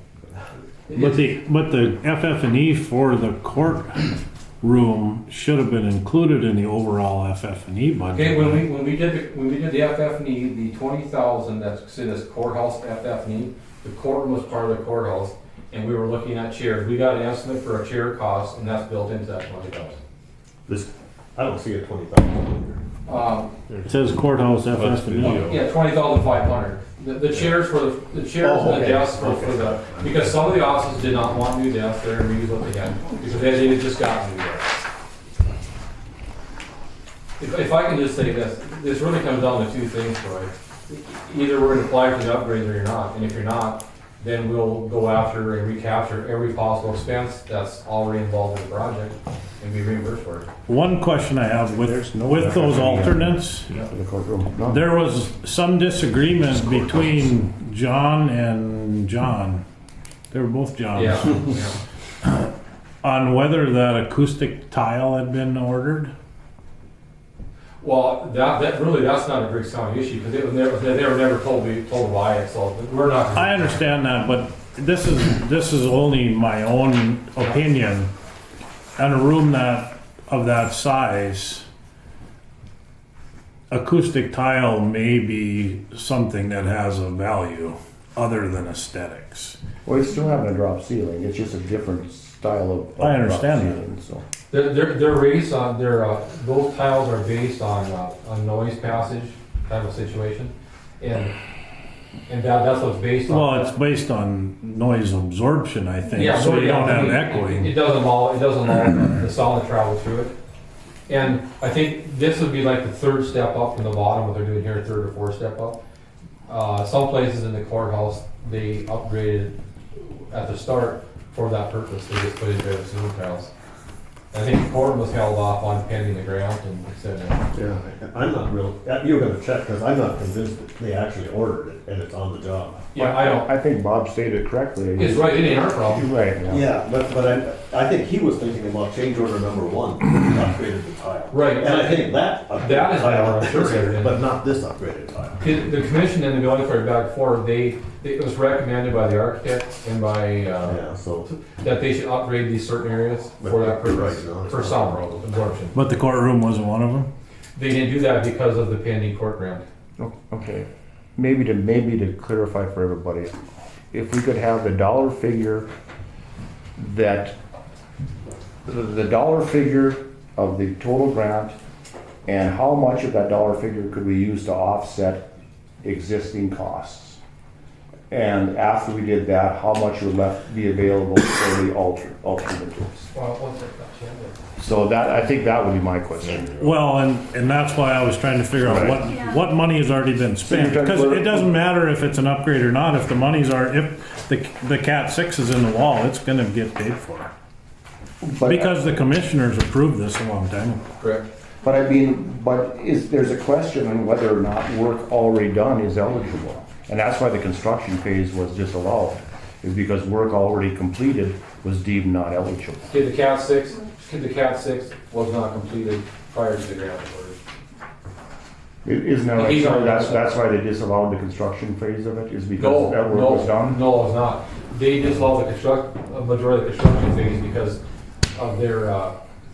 But the FF&E for the courtroom should have been included in the overall FF&E budget. Okay, when we did the FF&E, the 20,000 that's in this courthouse FF&E, the courtroom was part of the courthouse, and we were looking at chairs. We got an estimate for a chair cost, and that's built into that 20,000. This, I don't see a 20,000. It says courthouse FF&E. Yeah, 20,500. The chairs for the chairs Oh, and the okay. desks for the, because some of the offices did not want new desks there and we used what they had, because they had just gotten new desks. If I can just say this really comes down to 2 things, Troy. Either we're gonna apply for the upgrades or you're not, and if you're not, then we'll go after and recapture every possible expense that's already involved in the project and be reimbursed for it. One question I have with those alternates, For the courtroom. No. there was some disagreement between John and John. They were both Johns. Yeah. On whether that acoustic tile had been ordered. Well, that's not a Griggs County issue, because they were never told why it, so we're not. I understand that, but this is only my own opinion. On a room of that size, acoustic tile may be something that has a value other than aesthetics. Well, it's still having a drop ceiling. It's just a different style of. I understand drop that. ceiling, so. They're based on, those tiles are based on noise passage type of situation, and that's what's based on. Well, it's based on noise absorption, I think, Yeah, so you don't have It echoing. doesn't allow the sound to travel through it. And I think this would be like the 3rd step up from the bottom, what they're doing here, 3rd or 4th step up. Some places in the courthouse, they upgraded at the start for that purpose, they just put in there the ceiling tiles. I think Corbin was held off on pending the grant and said, Yeah, I'm not real, you're gonna check, cause I'm not convinced that they actually ordered it and it's on the job. yeah, I don't, I think Bob stated correctly. it's right, it ain't our problem. Right, yeah. Yeah, but I think he was thinking about change order number 1, upgraded the tile. Right. And I think that That is tile, I'm sure it is. but not this upgraded tile. The commission and the building for back forward, it was recommended by the architect and by, Yeah, so, that they should upgrade these certain areas for that But you're purpose, right, no, it's for not. sound absorption. But the courtroom wasn't one of them? They didn't do that because of the pending court grant. Okay, maybe to clarify for everybody, if we could have the dollar figure that, the dollar figure of the total grant, and how much of that dollar figure could we use to offset existing costs? And after we did that, how much would left be available for the alternatives? Well, what's that? So that, I think that would be my question. Well, and that's why I was trying to figure out Yeah. what money has already been spent. So you're Because talking- it doesn't matter if it's an upgrade or not, if the money's if the Cat 6 is in the wall, it's gonna get paid for. But- Because the commissioners approved this a long time ago. Correct. But I mean, there's a question on whether or not work already done is eligible. And that's why the construction phase was disallowed, is because work already completed was deemed not eligible. Okay, the Cat 6 was not completed prior to the grant award. Isn't that right? He's sir? already- That's why they disallowed the construction phase of it, is No, because that work was done? no, it's not. They disallowed a majority of the construction phase because of their,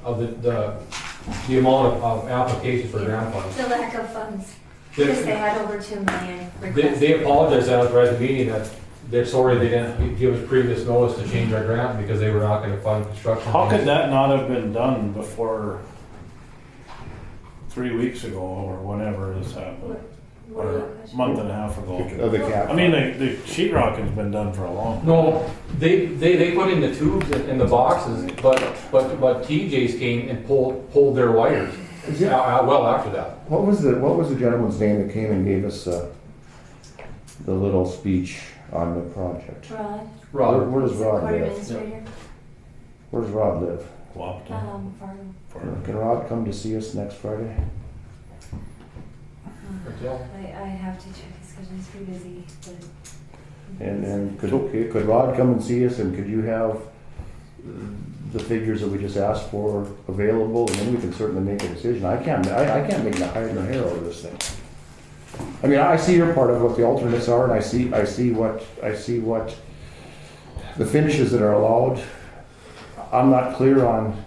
of the amount of applications for grant funds. The lack of funds, because they had over 2 million requests. They apologized at the meeting that they're sorry they didn't give us previous notice to change our grant because they were not gonna fund construction. How could that not have been done before 3 weeks ago or whenever this happened? What are Or your a questions? month and a half ago? Of the cap. I mean, the sheet rock has been done for a long. No, they put in the tubes in the boxes, but TJ's came and pulled their wires, Is it- well after that. What was the gentleman's name that came and gave us, the little speech on the project? Rod, Rod, Where does Rod court live? administrator, Where does Rod live? Wapaton. Fargo. Can Rod come to see us next Friday? I have to check his schedule, he's pretty busy, but. And could Rod come and see us, and could you have the figures that we just asked for available, and then we can certainly make a decision. I can't make a hide nor hair over this thing. I mean, I see your part of what the alternates are, and I see what the finishes that are allowed. I'm not clear on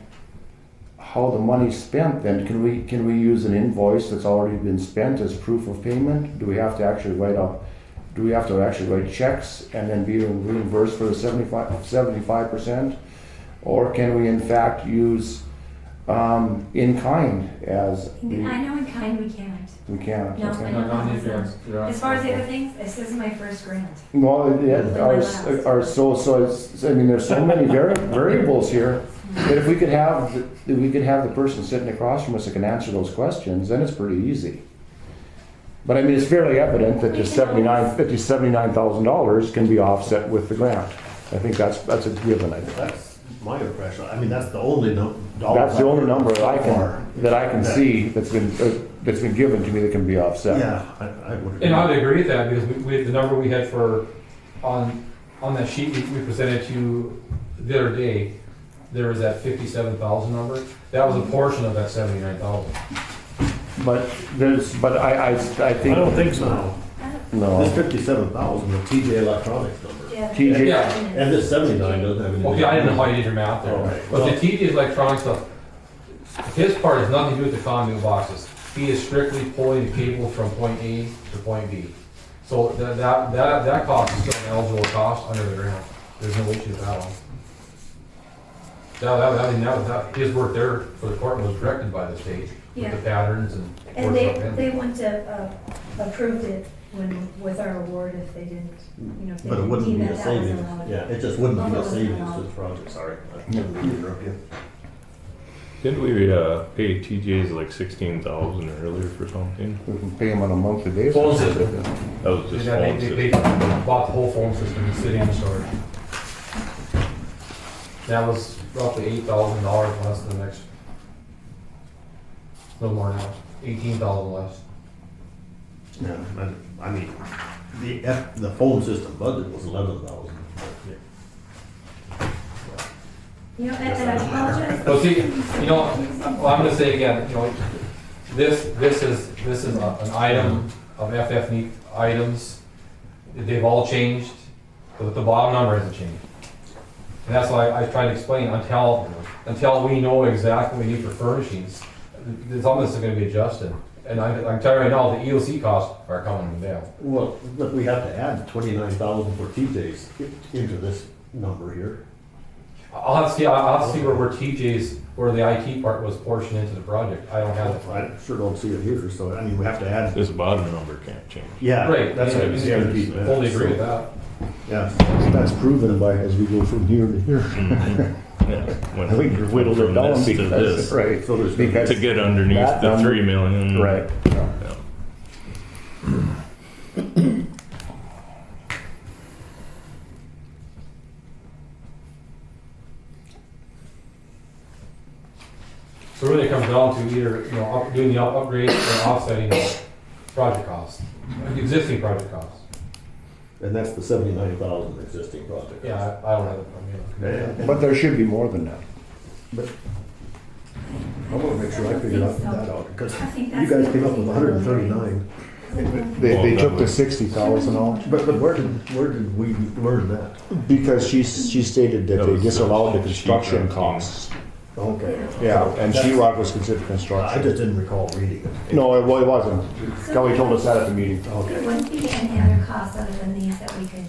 how the money's spent then. Can we use an invoice that's already been spent as proof of payment? Do we have to actually write checks and then be reimbursed for the 75%? Or can we in fact use in kind as I know in kind we can't. we can't? No, Okay. I know. As far as the other things, this is my first grant. Well, yeah, Last. there's so many variables here that if we could have the person sitting across from us that can answer those questions, then it's pretty easy. But I mean, it's fairly evident that the $79,000 can be offset with the grant. I think that's a given. I think That's my impression. I mean, that's the only dollar. that's the only number that I can Yeah. see that's been given to me that can be offset. Yeah, I would agree. And I would agree with that because the number we had on that sheet we presented to you the other day, there was that 57,000 number. That was a portion of that 79,000. But I think I don't think so. no. This 57,000, the TJ Electronics number. Yeah. TJ Yeah. And this 79 doesn't have any. Okay, I didn't know how you did your math there. All right. But the TJ's electronic stuff, his part has nothing to do with the conduit boxes. He is strictly pulling the cable from point A to point B. So that cost is still an eligible cost under the grant. There's no issue with that one. His work there for the court was directed by the state with the patterns and. And work stuff in. they wouldn't have approved it with our award if they didn't, if they But it didn't wouldn't deem be that a that was savings. allowed. Yeah, it just wouldn't be Although a it was savings allowed. to the project, sorry. I didn't mean to interrupt you. Didn't we pay TJ's like 16,000 earlier for something? We can pay them on a monthly basis. Phone system. That was just They phone bought the whole phone system and city in storage. That was roughly $8,000 less than the next. No more now, 18,000 less. Yeah, I mean, the phone system budget was 11,000. You know, and I apologize. Well, see, you know, well, I'm gonna say again, you know, this is an item of FF&E items. They've all changed, but the bottom number hasn't changed. And that's why I tried to explain, until we know exactly what we need for furnishings, some of this is gonna be adjusted. And I'm telling you right now, the EOC costs are coming down. Well, but we have to add 29,000 for TJ's into this number here. I'll have to see where TJ's, where the IT part was portioned into the project. I don't have it. I sure don't see it here, so, I mean, we have to add. This bottom number can't change. Yeah, Right. that's what it's guaranteed. Fully agree with that. Yeah. That's proven by, as we go from here to here. Yeah. When- I think you're whittled it from down this to because, this, right, So there's- because, to get underneath that the number- 3 million. right. Yeah. So really it comes down to either, you know, doing the upgrades or offsetting the project costs, the existing project costs. And that's the 79,000 existing project. Yeah, I don't have it from here. Yeah. But there should be more than that. But I want to make sure I figure that out, because I think you that's guys the came up with only 139. They took the 60,000 out But where did we learn that? because she stated that That they was disallowed the the construction sheetrock costs. Okay. Yeah, and That's- sheetrock was considered I construction. just didn't recall reading it. No, it wasn't. Kelly told us that at the meeting. There Okay. wouldn't be any other costs other than these that we could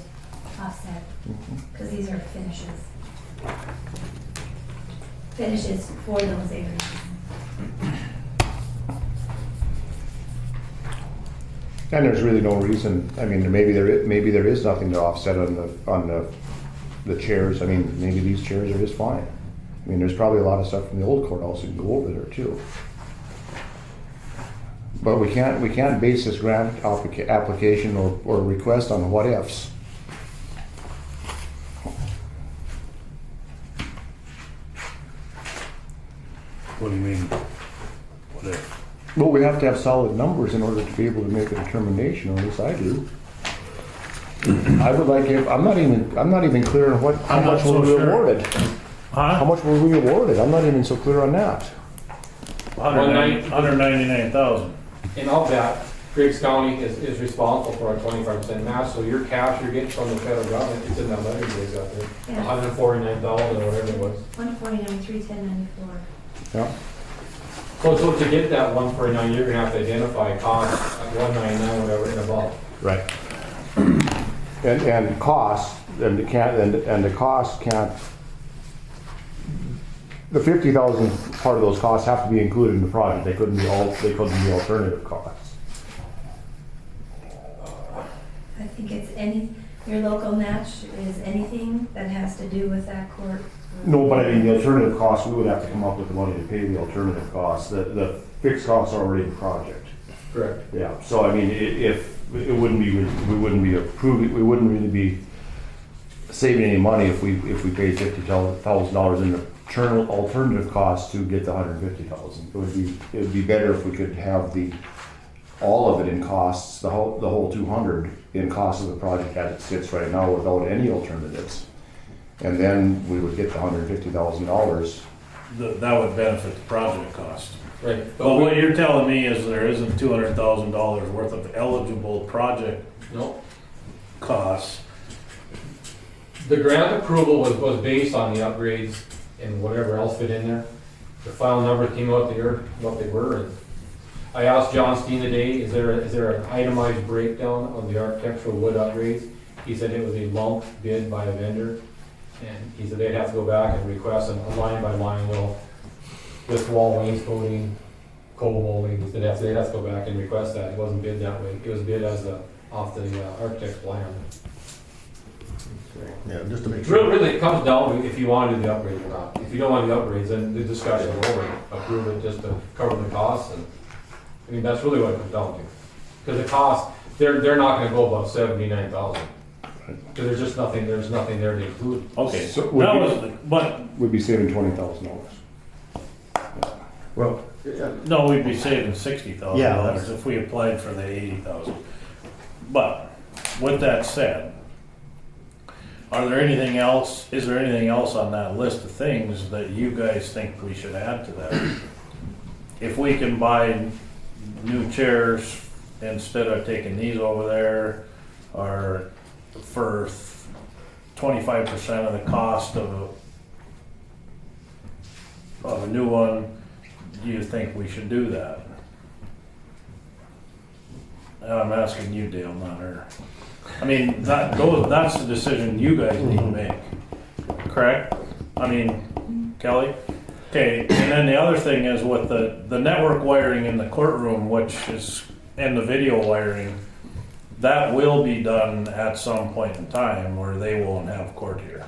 offset, because these are finishes. Finishes for those areas. And there's really no reason, I mean, maybe there is nothing to offset on the chairs. I mean, maybe these chairs are just fine. I mean, there's probably a lot of stuff from the old courthouse that can go over there too. But we can't base this grant application or request on what ifs. What do you mean? What if? Well, we have to have solid numbers in order to be able to make a determination, or at least I do. I would like, I'm not even clear on how I'm not much so were we sure. awarded. How Huh? much were we awarded? I'm not even so clear on that. 199,000. And of that, Griggs County is responsible for a 25% match, so your cash you're getting from the federal government, it's in that letter you guys got there. Yeah. 149,000 or whatever it was. 149, 310, 94. Yeah. So to get that 149, you're gonna have to identify costs at 199, whatever, and above. Right. And costs, and the cost can't, the 50,000 part of those costs have to be included in the project. They couldn't be alternative costs. I think it's your local match is anything that has to do with that court. No, but I mean, the alternative costs, we would have to come up with the money to pay the alternative costs. The fixed costs are already in the project. Correct. Yeah, so I mean, if, it wouldn't be, we wouldn't be approving, we wouldn't really be saving any money if we paid $50,000 in alternative costs to get the 150,000. It would be better if we could have all of it in costs, the whole 200 in costs of the project as it sits right now without any alternatives. And then we would get the $150,000. That would benefit the project cost. Right. But what you're telling me is there isn't $200,000 worth of eligible project No. costs. The grant approval was based on the upgrades and whatever else fit in there. The final number came out what they were. And I asked John Steen today, is there an itemized breakdown of the architectural wood upgrades? He said it was a lump bid by a vendor. And he said they'd have to go back and request a line by line this wall wainscoting, coal molding. He said they'd have to go back and request that. It wasn't bid that way. It was bid as off the architect's plan. Yeah, just to make sure. Really, it comes down to if you want to do the upgrades or not. If you don't want the upgrades, then the discussion is over. Approve it just to cover the costs, and I mean that's really what it comes down to. Because the cost, they're not going to go above 79,000. Because there's nothing there to include. Okay, So that would you- was, but, We'd be saving $20,000. Well, yeah, no, we'd be saving $60,000 Yeah, that's- if we applied for the 80,000. But, with that said, is there anything else on that list of things that you guys think we should add to that? If we can buy new chairs instead of taking these over there, or for 25% of the cost of a new one, do you think we should do that? And I'm asking you, Dale, not her. I mean, that's the decision you guys need to make, correct? I mean, Kelly? Okay, and then the other thing is with the network wiring in the courtroom, and the video wiring, that will be done at some point in time where they won't have court here.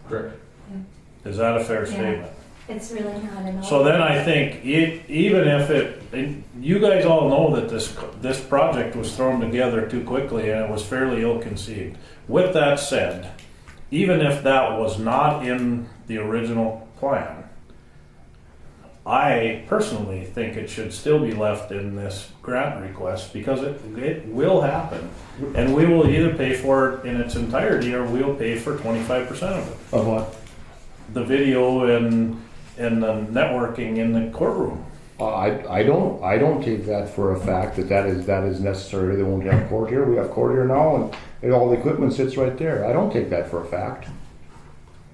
Correct. Is that a fair Yeah. statement? It's really not enough. So then I think even if and you guys all know that this project was thrown together too quickly and it was fairly ill-conceived. With that said, even if that was not in the original plan, I personally think it should still be left in this grant request because it will happen. And we will either pay for it in its entirety or we'll pay for 25% of it. Of what? The video and the networking in the courtroom. I don't take that for a fact that is necessary. They won't have court here. We have court here now, and all the equipment sits right there. I don't take that for a fact.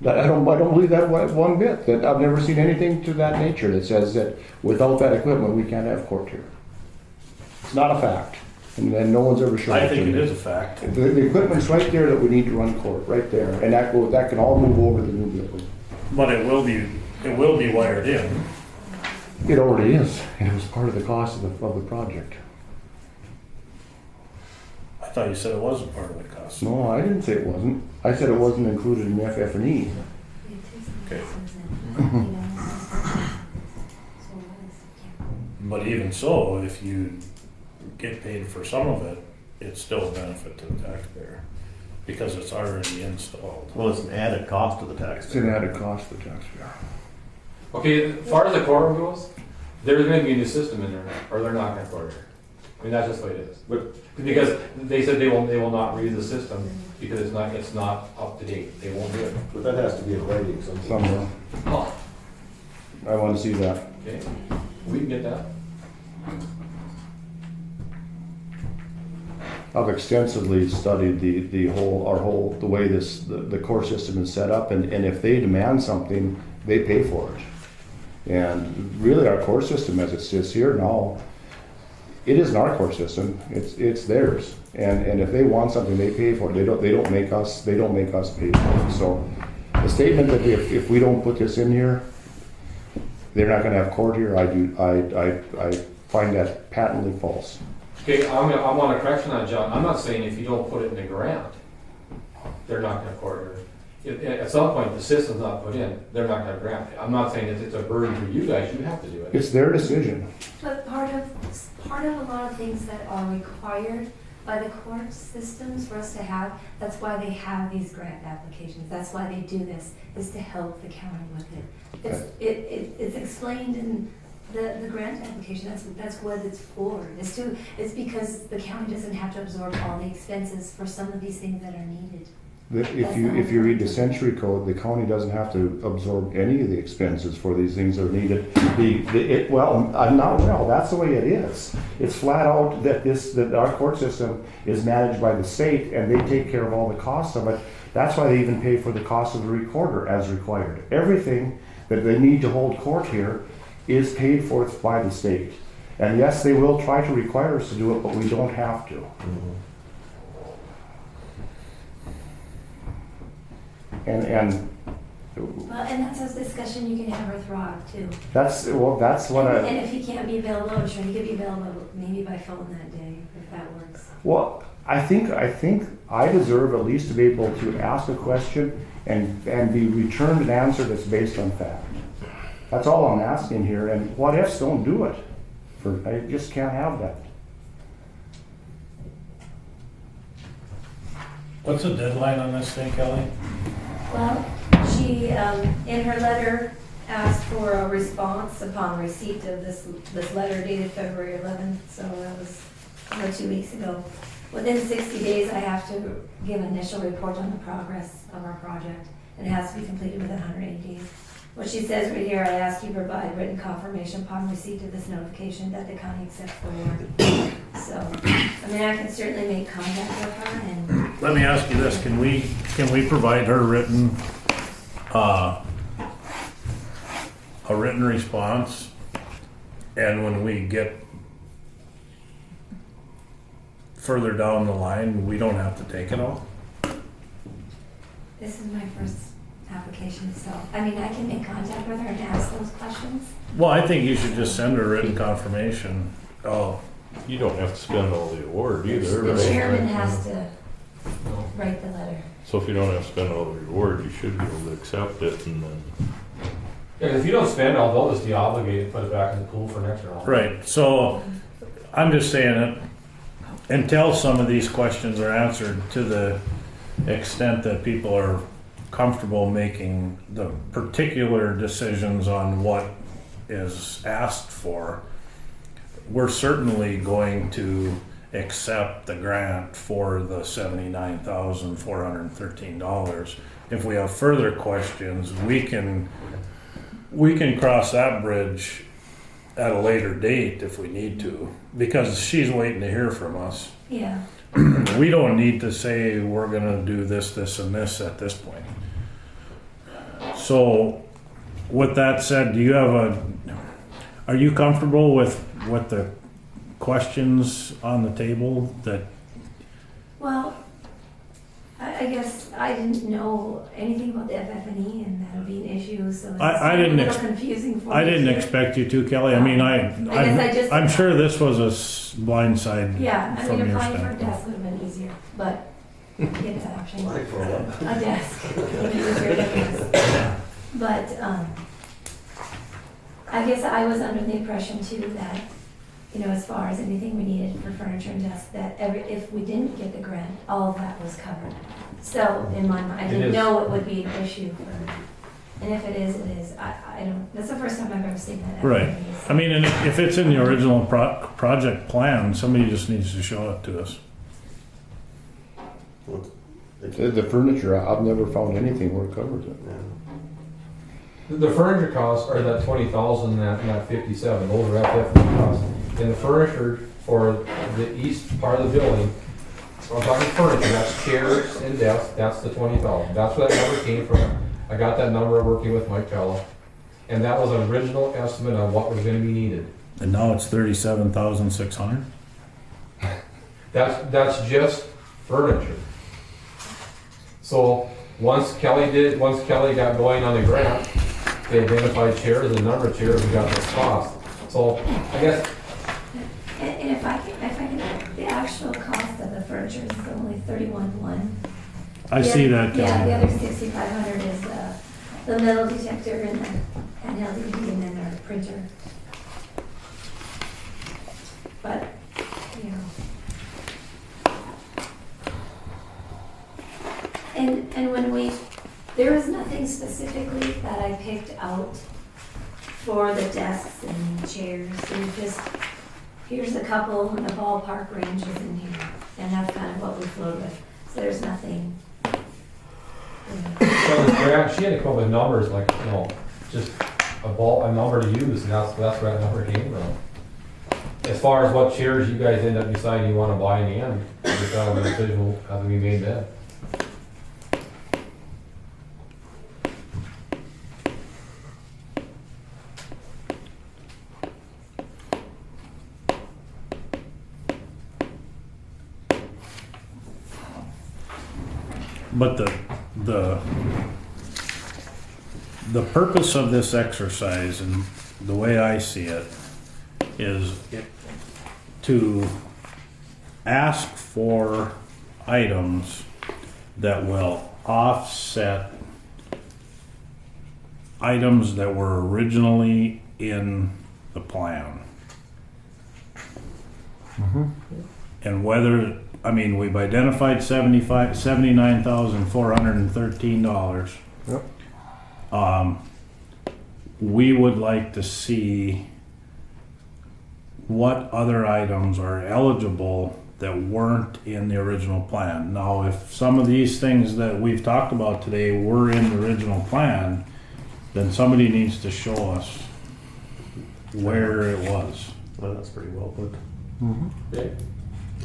I don't believe that one bit. That I've never seen anything to that nature that says that without that equipment we can't have court here. It's not a fact, and no one's ever shown. I think to it me. is a fact. The equipment's right there that we need to run court, right there, and that can all move over to the new building. But it will be wired in. It already is, and it was part of the cost of the project. I thought you said it wasn't part of the cost. No, I didn't say it wasn't. I said it wasn't included in FF&E. Okay. But even so, if you get paid for some of it, it's still a benefit to the taxpayer because it's already installed. well, it's an added cost to the It's taxpayer. an added cost to the taxpayer. Okay, as far as the courtroom goes, there's going to be a new system in there, or they're not going to court here. I mean, that's just the way it is. But because they said they will not read the system because it's not up to date. They won't do it. But that has to be in writing someday. Somewhere. Oh, I want to see that. okay, we can get that. I've extensively studied the way the court system is set up, and if they demand something, they pay for it. And really, our court system, as it sits here now, it isn't our court system. It's theirs. And if they want something, they pay for it. They don't make us pay for it. So the statement that if we don't put this in here, they're not going to have court here. I find that patently false. Okay, I want a correction on that, John. I'm not saying if you don't put it in the grant, they're not going to court her. At some point, the system's not put in, they're not going to grant it. I'm not saying that it's a burden for you guys. You have to do it. It's their decision. But part of a lot of things that are required by the court systems for us to have, that's why they have these grant applications. That's why they do this, is to help the county with it. It's explained in the grant application. That's what it's for. It's because the county doesn't have to absorb all the expenses for some of these things that are needed. If you read the Century Code, the county doesn't have to absorb any of the expenses for these things that are needed. That's the way it is. It's flat out that our court system is managed by the state and they take care of all the costs of it. That's why they even pay for the cost of the recorder as required. Everything that they need to hold court here is paid for by the state. And yes, they will try to require us to do it, but we don't have to. Mm-hmm. And Well, and that's a discussion you can have with Rob too. that's what And if he can't be available, I'm sure he could be available maybe by phone that day, if that works. Well, I think I deserve at least to be able to ask a question and be returned an answer that's based on fact. That's all I'm asking here, and what ifs don't do it. I just can't have that. What's the deadline on this thing, Kelly? Well, she, in her letter, asked for a response upon receipt of this letter dated February 11th, so that was about 2 weeks ago. Within 60 days, I have to give an initial report on the progress of our project, and it has to be completed within 180 days. What she says right here, I ask you provide written confirmation upon receipt of this notification that the county accepts the award. So, I mean, I can certainly make contact with her and, Let me ask you this, can we provide her a written response? And when we get further down the line, we don't have to take it all? this is my first application, so, I mean, I can make contact with her and ask those questions. Well, I think you should just send her a written confirmation. Oh, You don't have to spend all the award either, The right? chairman has to write the letter. So if you don't have to spend all the award, you should be able to accept it and then. Yeah, 'cause if you don't spend it, they'll just be obligated to put it back in the pool for next year. right, so I'm just saying that until some of these questions are answered to the extent that people are comfortable making the particular decisions on what is asked for, we're certainly going to accept the grant for the $79,413. If we have further questions, we can cross that bridge at a later date if we need to, because she's waiting to hear from us. Yeah, We don't need to say we're gonna do this, this, and this at this point. So, with that said, are you comfortable with the questions on the table that, well, I guess I didn't know anything about the FF&E and that would be an issue, so it's I a didn't little confusing for me. I didn't here. expect you to, Kelly. I mean, I'm sure this was a blindside Yeah, I from mean, your applying for a standpoint. desk would have been easier, but get that option. Like for what? A desk, would be easier than this. But, I guess I was under the impression too that, you know, as far as anything we needed for furniture and desks, that if we didn't get the grant, all of that was covered. So, in my mind, I It didn't is. know it would be an issue for, and if it is, it is. I don't, that's the first time I've ever seen that. Right. I mean, and if it's in the original project plan, somebody just needs to show it to us. The furniture, I've never found anything where it covers it. The furniture costs are that 20,000, not 57, those are FF&E costs. And the furniture for the east part of the building, I'm talking furniture, that's chairs and desks, that's the 20,000. That's where that number came from. I got that number working with Mike Tello. And that was an original estimate on what was gonna be needed. And now it's 37,600. That's just furniture. So, once Kelly got going on the grant, they identified chairs, the number of chairs, we got the cost. So, I guess, And if I can, the actual cost of the furniture is only 31,100. I see that, Yeah, the Kelly. other 6,500 is the metal detector and the LED and then our printer. But, you know. And when there was nothing specifically that I picked out for the desks and chairs. It was just, here's a couple in the ballpark ranges in here. And that's kind of what we flowed with. So there's nothing. so the grant, she had to come up with numbers like, you know, just a number to use, and that's where that number came from. As far as what chairs you guys end up deciding you wanna buy in the end, the decision will have to be made then. But the purpose of this exercise, and the way I see it, is to ask for items that will offset items that were originally in the plan. And whether I mean, we've identified $79,413. Yep. We would like to see what other items are eligible that weren't in the original plan. Now, if some of these things that we've talked about today were in the original plan, then somebody needs to show us where it was. Well, that's pretty well put. Okay,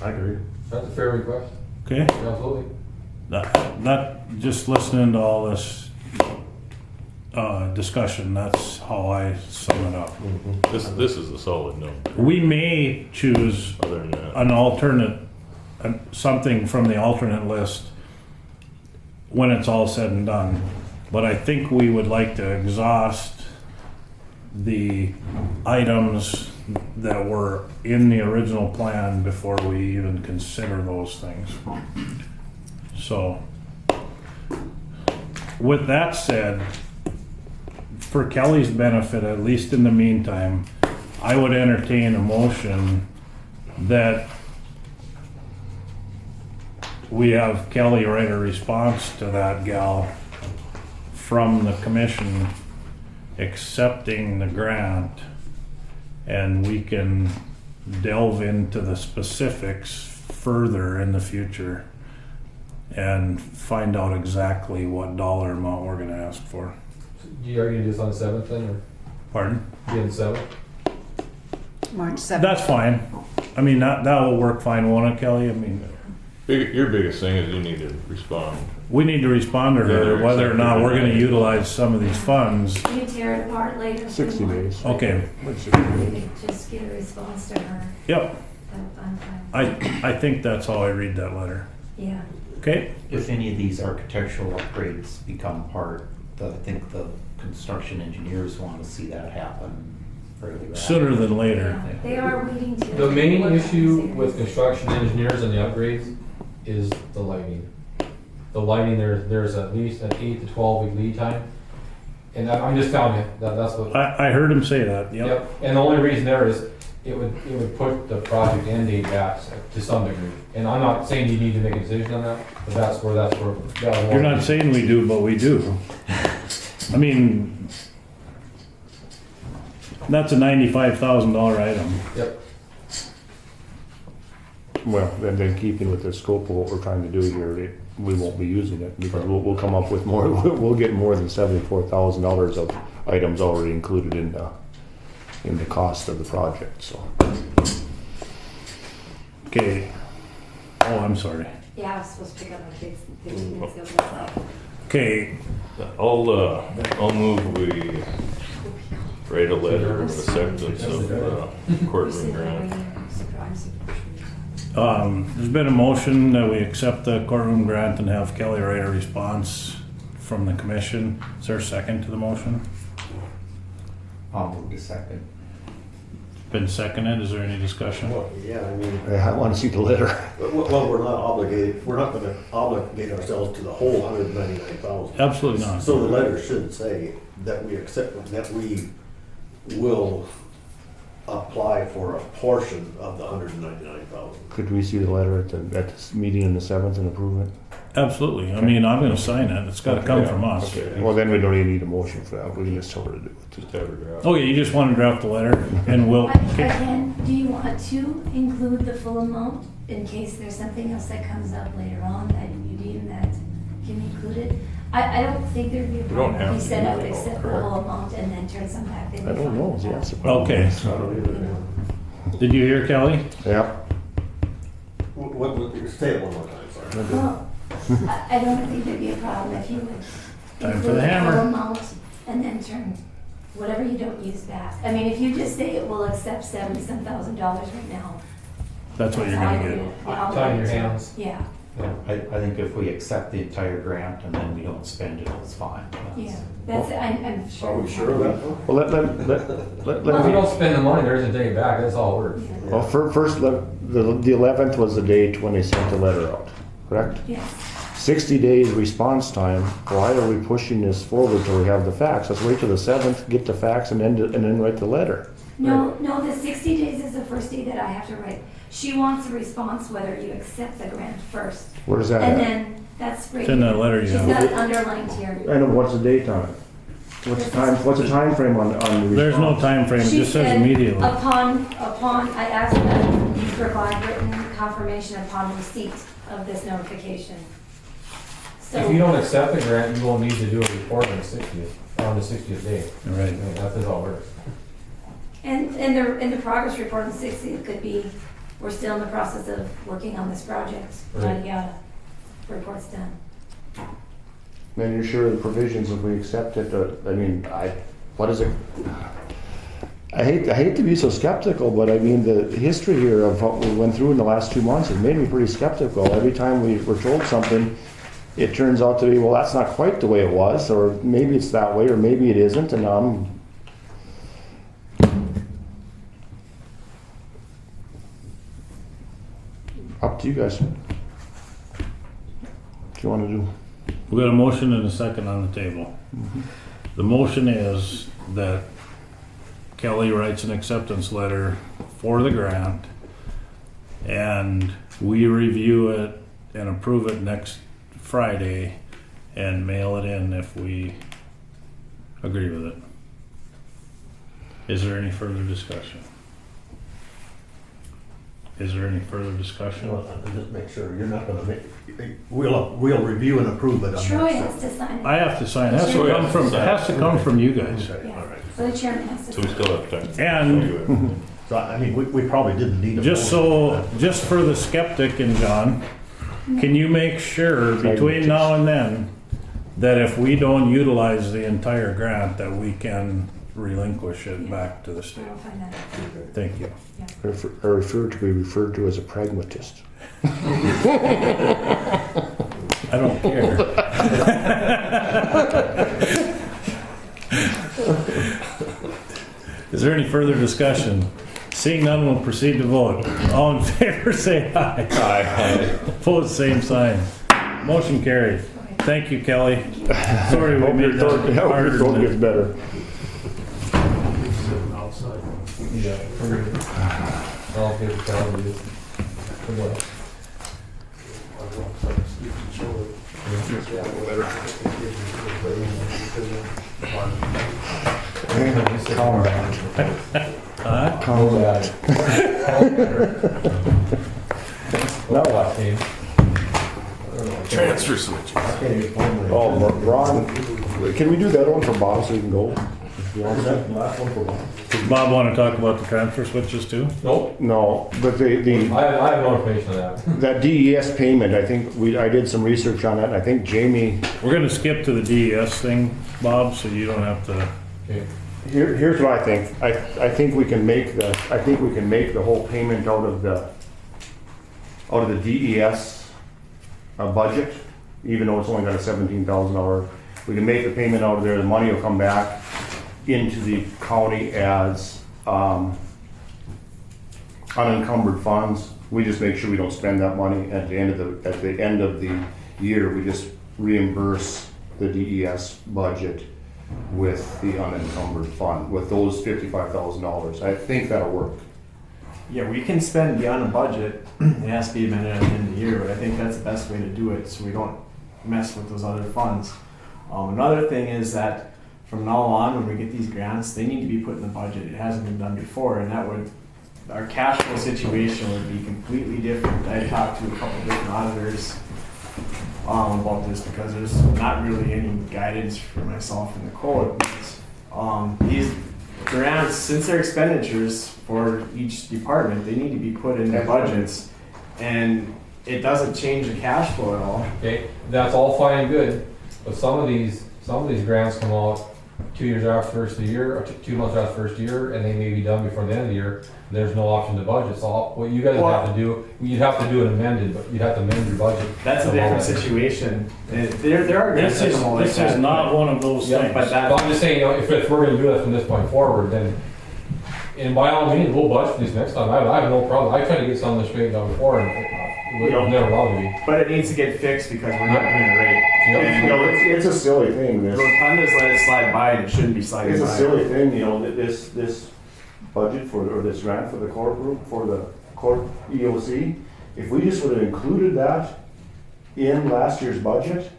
I agree. that's a fair request, Okay? absolutely. Not just listening to all this discussion, that's how I sum it up. This is a solid no. We may choose Other than that, an alternate, something from the alternate list when it's all said and done. But I think we would like to exhaust the items that were in the original plan before we even consider those things. So, with that said, for Kelly's benefit, at least in the meantime, I would entertain a motion that we have Kelly write a response to that gal from the commission accepting the grant, and we can delve into the specifics further in the future and find out exactly what dollar amount we're gonna ask for. Are you gonna do this on the 7th then, or Pardon? be on the 7th? March 7th. That's fine. I mean, that will work fine, won't it, Kelly? I mean, your biggest thing is you need to respond. we need to respond to her whether or not we're gonna utilize some of these funds. You tear it apart later. if you 60 want. days. Okay, You could just get a response to her. yep. I'm fine. I think that's how I read that letter. Yeah. Okay? If any of these architectural upgrades become part, I think the construction engineers want to see that happen fairly rapidly. Sooner than later. Yeah, they are waiting to. The main work on issue this with area. construction engineers and the upgrades is the lighting. The lighting, there's at least an 8 to 12 week lead time. And I'm just telling you, that's what, I heard him say that, yep. yep. And the only reason there is, it would put the project end date back to some degree. And I'm not saying you need to make a decision on that, but that's where. You're not saying we do, but we do. I mean, that's a $95,000 item. Yep. Well, then keeping with the scope of what we're trying to do here, we won't be using it because we'll come up with more, we'll get more than $74,000 of items already included in the cost of the project, so. Okay. Oh, I'm sorry. Yeah, I was supposed to pick up my kids 15 minutes ago. But that's like, Okay, I'll move we write a letter of acceptance of courtroom grant. there's been a motion that we accept the courtroom grant and have Kelly write a response from the commission. Is there a second to the motion? I'll move to second. Been seconded, is there any discussion? Well, yeah, I mean, I want to see the letter. well, we're not obligated, we're not gonna obligate ourselves to the whole 199,000. Absolutely not. So the letter should say that we accept, that we will apply for a portion of the 199,000. Could we see the letter at this meeting on the 7th and approve it? Absolutely. I mean, I'm gonna sign it. It's gotta come from us. Okay, well, then we don't even need a motion for that, we can just tell her to do it. Just have her draft. Okay, you just wanna draft the letter and we'll, okay. Again, do you want to include the full amount in case there's something else that comes up later on that you deem that can be included? I don't think there'd be a We don't problem if have you to said do I would it all, accept the correct? whole amount and then turn some back. They'd be I don't fine know, with yeah, that. that's the problem. Okay. I don't either. Did you hear, Kelly? Yeah. Say it one more time, sorry. Well, I don't think there'd be a problem if you would Time for include the hammer. full amount and then turn whatever you don't use back. I mean, if you just say it will accept $70-some thousand right now. That's what you're that's gonna how get. you- I'll Tie give your it to them. hands. Yeah, I think if we accept the entire grant and then we don't spend it, it's fine. yeah, that's, I'm sure. Are we sure of that? Well, let Well, if you me, don't spend the money, there isn't take it back, that's all it works. Yeah. well, first, the 11th was the date when they sent the letter out, correct? Yes, 60 days response time, why are we pushing this forward till we have the facts? Let's wait till the 7th, get the facts, and then write the letter. no, the 60 days is the first day that I have to write. She wants a response whether you accept the grant first. Where is that And at? then that's right. It's in that letter you She's have. got it underlined here. I know, what's the date on it? What's the time frame on the response? There's no time frame. It She just says said, immediately. upon, I asked that you provide written confirmation upon receipt of this notification. If you So, don't accept the grant, you will need to do a report on the 60th day. Right. I mean, that's how it works. and in the progress report in 60, it could be, we're still in the process of working on this project, yada, Right. yada. Report's done. Then you're sure the provisions, if we accept it, what is it? I hate to be so skeptical, but I mean, the history here of what we went through in the last 2 months has made me pretty skeptical. Every time we were told something, it turns out to be, well, that's not quite the way it was, or maybe it's that way, or maybe it isn't, and up to you guys. What do you want to do? We got a motion and a second on the table. The motion is that Kelly writes an acceptance letter for the grant, and we review it and approve it next Friday and mail it in if we agree with it. Is there any further discussion? Is there any further discussion? Just make sure, you're not gonna make, we'll review and approve it on Troy next. has to sign it. I have to sign, it has to come from, it has to come from you guys. Okay, Yeah. all right. So the chairman has to So we sign. still have time. And So, I mean, we probably didn't need a. just motion. just for the skeptic and John, can you make sure between now and then that if we don't utilize the entire grant, that we can relinquish it back to the state? I'll find that out. Thank you. I refer to be referred to as a pragmatist. I don't care. Is there any further discussion? Seeing none, we'll proceed to vote. All in favor, say aye. Aye. Opposed, same sign. Motion carried. Thank you, Kelly. Sorry we made that harder Your throat than gets better. Yeah. All good, Kelly. Good luck. Combat. Huh? Combat. No, Last team. Transfer switch. oh, Ron, can we do that one for Bob so he can go? Last one for Bob. Does Bob want to talk about the transfer switches too? Nope. No, but the I have no information on that. that DES payment, I think I did some research on that, and I think Jamie, We're gonna skip to the DES thing, Bob, so you don't have to. Okay. here's what I think. I think we can make the whole payment out of the DES budget, even though it's only got a $17,000. We can make the payment out of there, the money will come back into the county as unencumbered funds. We just make sure we don't spend that money at the end of the year. We just reimburse the DES budget with the unencumbered fund, with those $55,000. I think that'll work. Yeah, we can spend beyond the budget. It has to be amended at the end of the year, but I think that's the best way to do it so we don't mess with those other funds. Another thing is that from now on, when we get these grants, they need to be put in the budget. It hasn't been done before, and that would, our cash flow situation would be completely different. I talked to a couple of different auditors about this because there's not really any guidance for myself in the code. These grants, since they're expenditures for each department, they need to be put in their budgets, and it doesn't change the cash flow at all. Okay, that's all fine and good, but some of these grants come out 2 years after first of the year, or 2 months after first year, and they may be done before the end of the year. There's no option to budget, so what you guys have to do, you'd have to do it amended, but you'd have to amend your budget. That's a different situation. And there are grants that come out like This that, is not one of those Yeah, things. but that, But I'm just saying, you know, if we're gonna do that from this point forward, then, and by all means, we'll budget these next time. I have no problem. I tried to get some of this straightened out before, and it was never allowed to be. but it needs to get fixed because we're not doing it right. You know, it's a silly thing, this. Rotunda's let it slide by, and it shouldn't be sliding It's by. a silly thing, you know, that this budget or this grant for the core group, for the court EOC, if we just would have included that in last year's budget,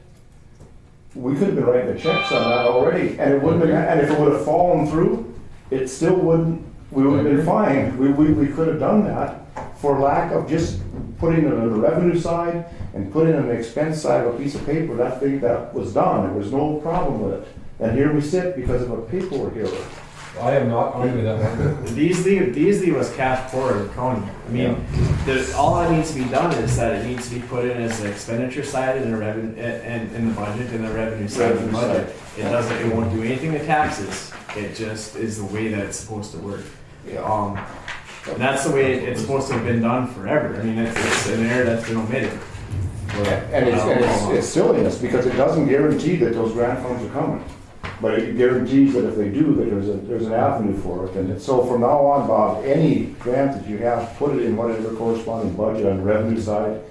we could have been writing the checks on that already, and it wouldn't have, and if it would have fallen through, it still wouldn't, we would have been fine. We could have done that for lack of just putting it on the revenue side and putting it on the expense side of a piece of paper. That was done, there was no problem with it. And here we sit because of a paperwork error. I am not arguing that one. These was cash forward the county. I mean, all that needs to be done is that it needs to be put in as the expenditure side and the revenue and in the budget and the revenue side of the budget. It won't do anything to taxes. It just is the way that it's supposed to work. And that's the way it's supposed to have been done forever. I mean, it's an error that's been omitted. And it's silliness because it doesn't guarantee that those grant funds are coming. But it guarantees that if they do, that there's an avenue for it. And so from now on, Bob, any grant that you have, put it in whatever corresponding budget on the revenue side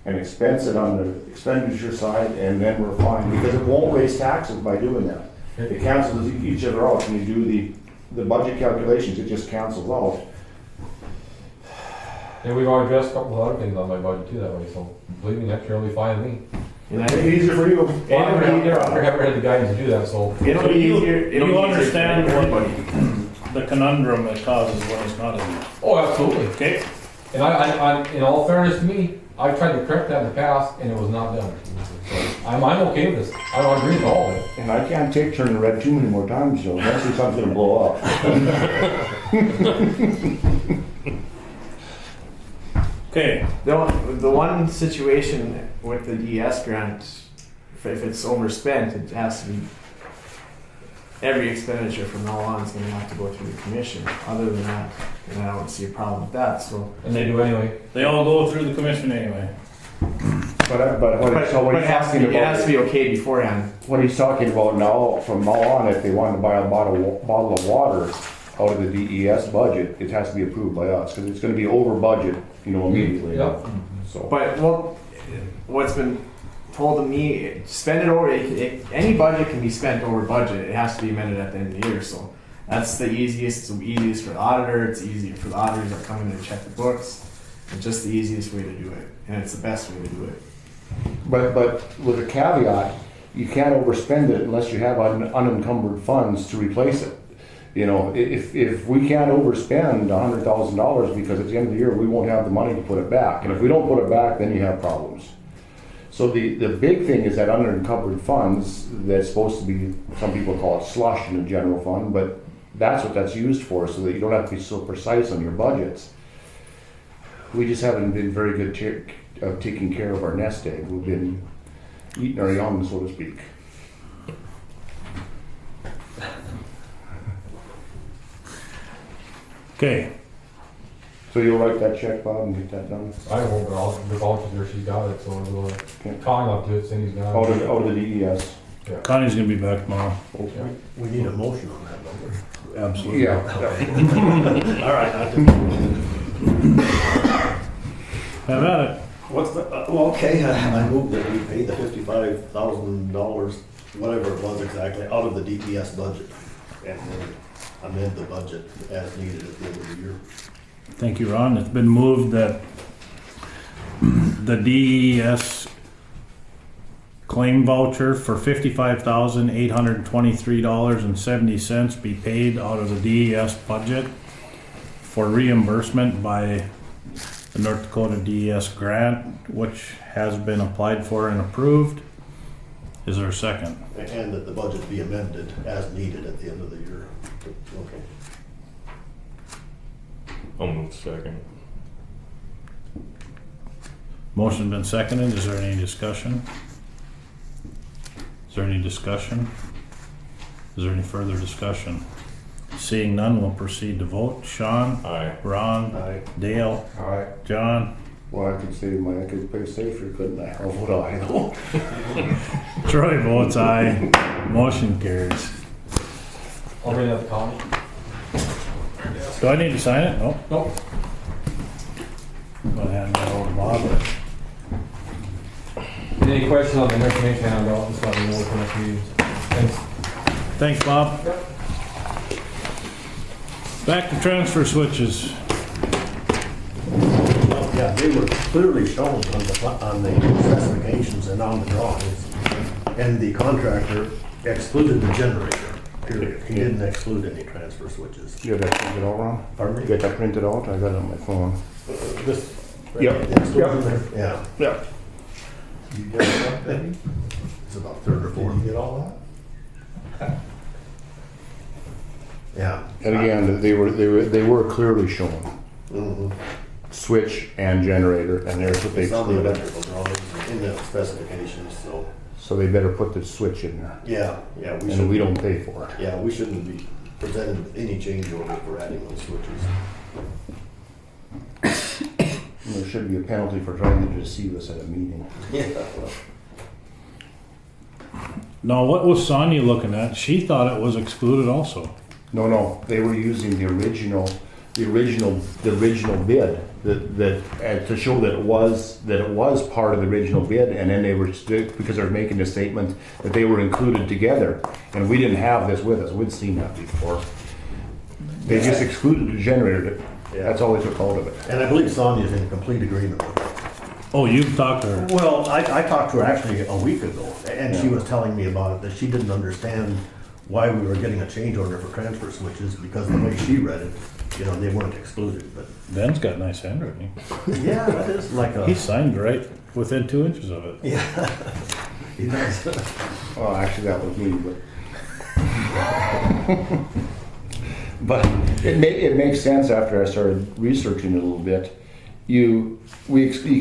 and expense it on the expenditure side, and then we're fine. Because it won't raise taxes by doing that. It cancels each other out. When you do the budget calculations, it just cancels out. And we've already addressed a couple of other things on my budget too that way, so believe me, next year will be fine with me. And It'll be easier for you. I've never had the guidance to do that, so. it'll be easier. It'll You be understand easier for what everybody. the conundrum it causes when it's not in. Oh, absolutely. Okay? And I, in all fairness to me, I tried to correct that in the past and it was not done. So I'm okay with this. I don't agree with all of it. And I can't take turning red too many more times, Joe. Eventually something's gonna blow up. Okay, The one situation with the DES grant, if it's overspent, it has to be, every expenditure from now on is gonna have to go through the commission. Other than that, and I don't see a problem with that, so. And they do anyway. they all go through the commission anyway. But what It has to be okay beforehand. what he's talking about now, from now on, if they want to buy a bottle of water out of the DES budget, it has to be approved by us, because it's gonna be over budget, immediately. Yep. So, But what's been told to me, spend it over. Any budget can be spent over budget. It has to be amended at the end of the year. So that's the easiest. It's the easiest for the auditor. It's easier for the auditors that come in and check the books. It's just the easiest way to do it, and it's the best way to do it. but with a caveat, you can't overspend it unless you have unencumbered funds to replace it. If we can't overspend $100,000 because at the end of the year we won't have the money to put it back, and if we don't put it back, then you have problems. So the big thing is that unencumbered funds that's supposed to be, some people call it slush in the general fund, but that's what that's used for, so that you don't have to be so precise on your budgets. We just haven't been very good of taking care of our nest egg. We've been eating our young, so to speak. Okay, So you'll write that check, Bob, and get that done? I won't, but the voucher's there, she's got it, so we'll, Okay. calling up to it, Cindy's got Out it. of the DES. Connie's gonna be back tomorrow. We need a motion on that, don't we? Absolutely. Yeah. All right, Have at it. what's the, okay, I move that we pay the $55,000, whatever it was exactly, out of the DPS budget. And then amend the budget as needed at the end of the year. Thank you, Ron. It's been moved that the DES claim voucher for $55,823.70 be paid out of the DES budget for reimbursement by the North Dakota DES grant, which has been applied for and approved. Is there a second? And that the budget be amended as needed at the end of the year. Okay. I'll move second. Motion been seconded. Is there any discussion? Is there any discussion? Is there any further discussion? Seeing none, we'll proceed to vote. Sean? Aye. Ron? Aye. Dale? All right. John? Well, I could play safer, couldn't I? I'll vote aye though. Troy votes aye. Motion carries. I'll bring up the comment. Do I need to sign it? No? Nope. I'm gonna hand that over to Bob. Any questions on the information handout, just let me know for next meeting. Thanks. Thanks, Bob. Back to transfer switches. Yeah, they were clearly shown on the specifications and on the drawings. And the contractor excluded the generator, period. He didn't exclude any transfer switches. You have that printed out, Ron? Pardon me? You got that printed out? I got it on my phone. This. Yep. Yeah. Yeah. You get that, Betty? It's about third or fourth. Did you get all that? Yeah. And again, they were clearly shown. Mhm. Switch and generator, and there's what they It's on the excluded. electrical drawings in the specifications, so, So they better put the switch in there. yeah, we And we should, don't pay for it. yeah, we shouldn't be presented with any change order for adding those switches. And there should be a penalty for trying to deceive us at a meeting. Yeah. Now, what was Sonia looking at? She thought it was excluded also. No, they were using the original bid to show that it was part of the original bid, and then they were because they're making a statement that they were included together, and we didn't have this with us. We'd seen that before. They just excluded the generator. That's all they took out of it. And I believe Sonia's in complete agreement with it. Oh, you've talked to her. Well, I talked to her actually a week ago, and she was telling me about it, that she didn't understand why we were getting a change order for transfer switches, because the way she read it, you know, they weren't excluded, but. Ben's got nice handwriting. Yeah, that is like He signed right within 2 inches of it. Yeah. He does. Well, actually, that was me, but it makes sense after I started researching it a little bit. You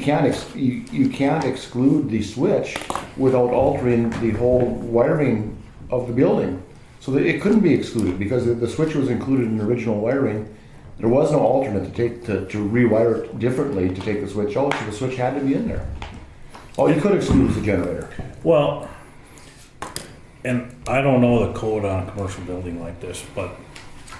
can't exclude the switch without altering the whole wiring of the building. So that it couldn't be excluded because the switch was included in the original wiring. There was no alternate to rewire it differently to take the switch out, so the switch had to be in there. All you could exclude is the generator. Well, and I don't know the code on a commercial building like this, but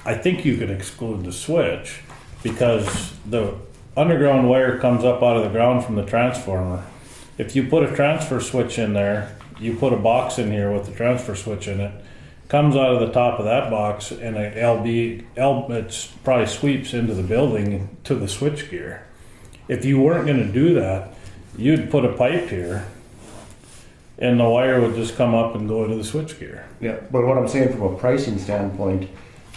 I think you could exclude the switch because the underground wire comes up out of the ground from the transformer. If you put a transfer switch in there, you put a box in here with the transfer switch in it, comes out of the top of that box and it probably sweeps into the building to the switch gear. If you weren't going to do that, you'd put a pipe here and the wire would just come up and go into the switch gear. Yeah, but what I'm saying from a pricing standpoint,